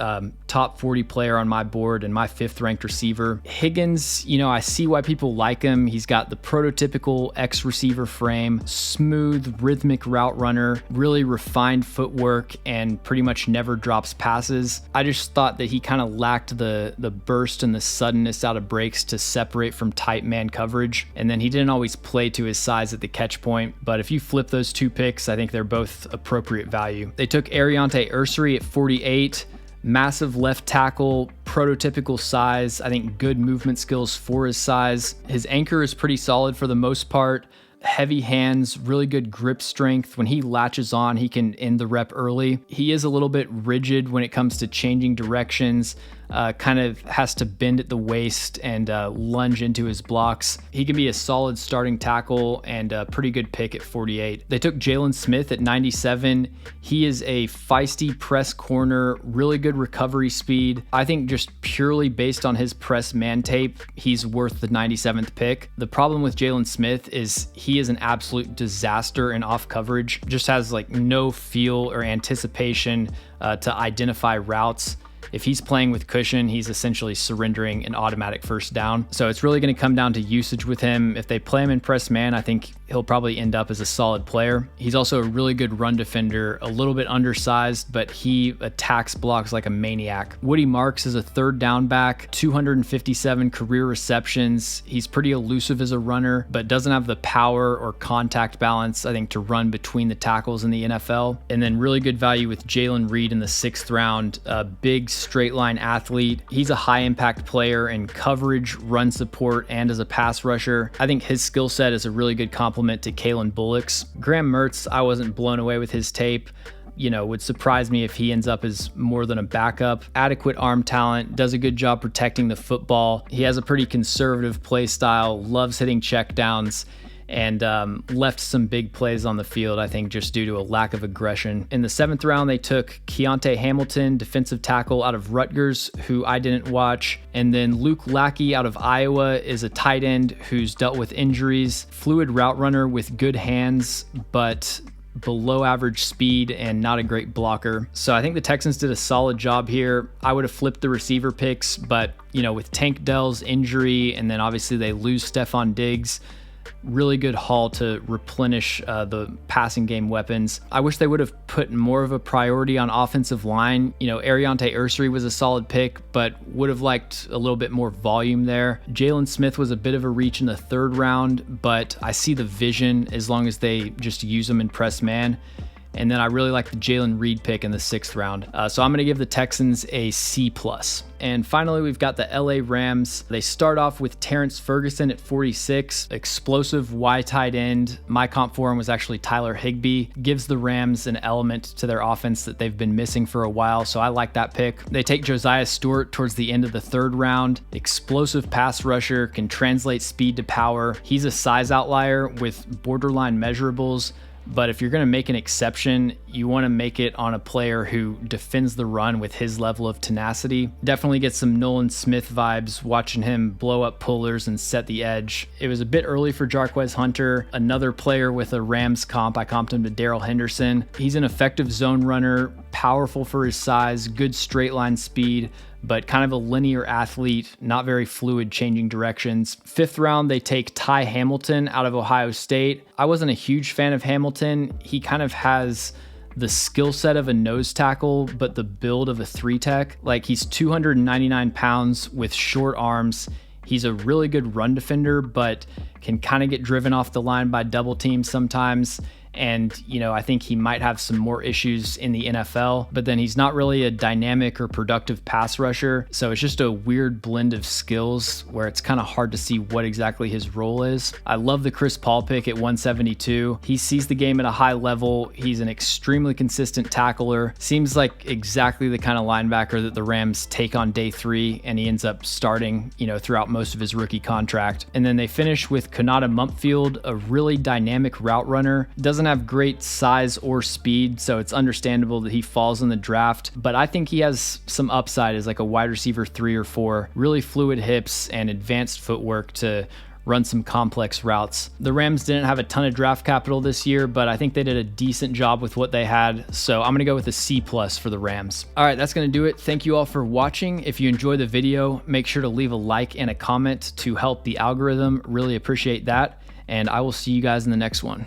top 40 player on my board and my 5th ranked receiver. Higgins, I see why people like him. He's got the prototypical X-receiver frame, smooth, rhythmic route runner, really refined footwork, and pretty much never drops passes. I just thought that he kind of lacked the burst and the suddenness out of breaks to separate from tight man coverage, and then he didn't always play to his size at the catch point. But if you flip those 2 picks, I think they're both appropriate value. They took Ariante Ursary at 48. Massive left tackle, prototypical size. I think good movement skills for his size. His anchor is pretty solid for the most part. Heavy hands, really good grip strength. When he latches on, he can end the rep early. He is a little bit rigid when it comes to changing directions. Kind of has to bend at the waist and lunge into his blocks. He can be a solid starting tackle and a pretty good pick at 48. They took Jalen Smith at 97. He is a feisty press corner, really good recovery speed. I think just purely based on his press man tape, he's worth the 97th pick. The problem with Jalen Smith is he is an absolute disaster in off coverage. Just has like no feel or anticipation to identify routes. If he's playing with cushion, he's essentially surrendering an automatic first down. So it's really going to come down to usage with him. If they play him in press man, I think he'll probably end up as a solid player. He's also a really good run defender, a little bit undersized, but he attacks blocks like a maniac. Woody Marks is a third down back, 257 career receptions. He's pretty elusive as a runner, but doesn't have the power or contact balance, I think, to run between the tackles in the NFL. And then really good value with Jalen Reed in the 6th round, a big straight line athlete. He's a high impact player in coverage, run support, and as a pass rusher. I think his skill set is a really good complement to Kalen Bullock's. Graham Mertz, I wasn't blown away with his tape. Would surprise me if he ends up as more than a backup. Adequate arm talent, does a good job protecting the football. He has a pretty conservative play style, loves hitting checkdowns, and left some big plays on the field, I think, just due to a lack of aggression. In the 7th round, they took Keontae Hamilton, defensive tackle out of Rutgers, who I didn't watch. And then Luke Lackey out of Iowa is a tight end who's dealt with injuries, fluid route runner with good hands, but below average speed and not a great blocker. So I think the Texans did a solid job here. I would have flipped the receiver picks, but with Tank Dell's injury, and then obviously they lose Stephon Diggs, really good haul to replenish the passing game weapons. I wish they would have put more of a priority on offensive line. Ariante Ursary was a solid pick, but would have liked a little bit more volume there. Jalen Smith was a bit of a reach in the 3rd round, but I see the vision as long as they just use him in press man. And then I really like the Jalen Reed pick in the 6th round. So I'm going to give the Texans a C+. And finally, we've got the LA Rams. They start off with Terrence Ferguson at 46, explosive Y tight end. My comp for him was actually Tyler Higbee. Gives the Rams an element to their offense that they've been missing for a while, so I like that pick. They take Josiah Stewart towards the end of the 3rd round. Explosive pass rusher, can translate speed to power. He's a size outlier with borderline measurables. But if you're going to make an exception, you want to make it on a player who defends the run with his level of tenacity. Definitely get some Nolan Smith vibes watching him blow up pullers and set the edge. It was a bit early for Jarquez Hunter, another player with a Rams comp. I comped him to Darrell Henderson. He's an effective zone runner, powerful for his size, good straight line speed, but kind of a linear athlete, not very fluid, changing directions. 5th round, they take Ty Hamilton out of Ohio State. I wasn't a huge fan of Hamilton. He kind of has the skill set of a nose tackle, but the build of a 3-tech. Like, he's 299 pounds with short arms. He's a really good run defender, but can kind of get driven off the line by double teams sometimes. And, I think he might have some more issues in the NFL, but then he's not really a dynamic or productive pass rusher. So it's just a weird blend of skills where it's kind of hard to see what exactly his role is. I love the Chris Paul pick at 172. He sees the game at a high level. He's an extremely consistent tackler. Seems like exactly the kind of linebacker that the Rams take on day 3, and he ends up starting, throughout most of his rookie contract. And then they finish with Konata Mumpfield, a really dynamic route runner. Doesn't have great size or speed, so it's understandable that he falls in the draft, but I think he has some upside as like a wide receiver 3 or 4, really fluid hips and advanced footwork to run some complex routes. The Rams didn't have a ton of draft capital this year, but I think they did a decent job with what they had, so I'm going to go with a C+ for the Rams. All right, that's going to do it. Thank you all for watching. If you enjoyed the video, make sure to leave a like and a comment to help the algorithm. Really appreciate that, and I will see you guys in the next one.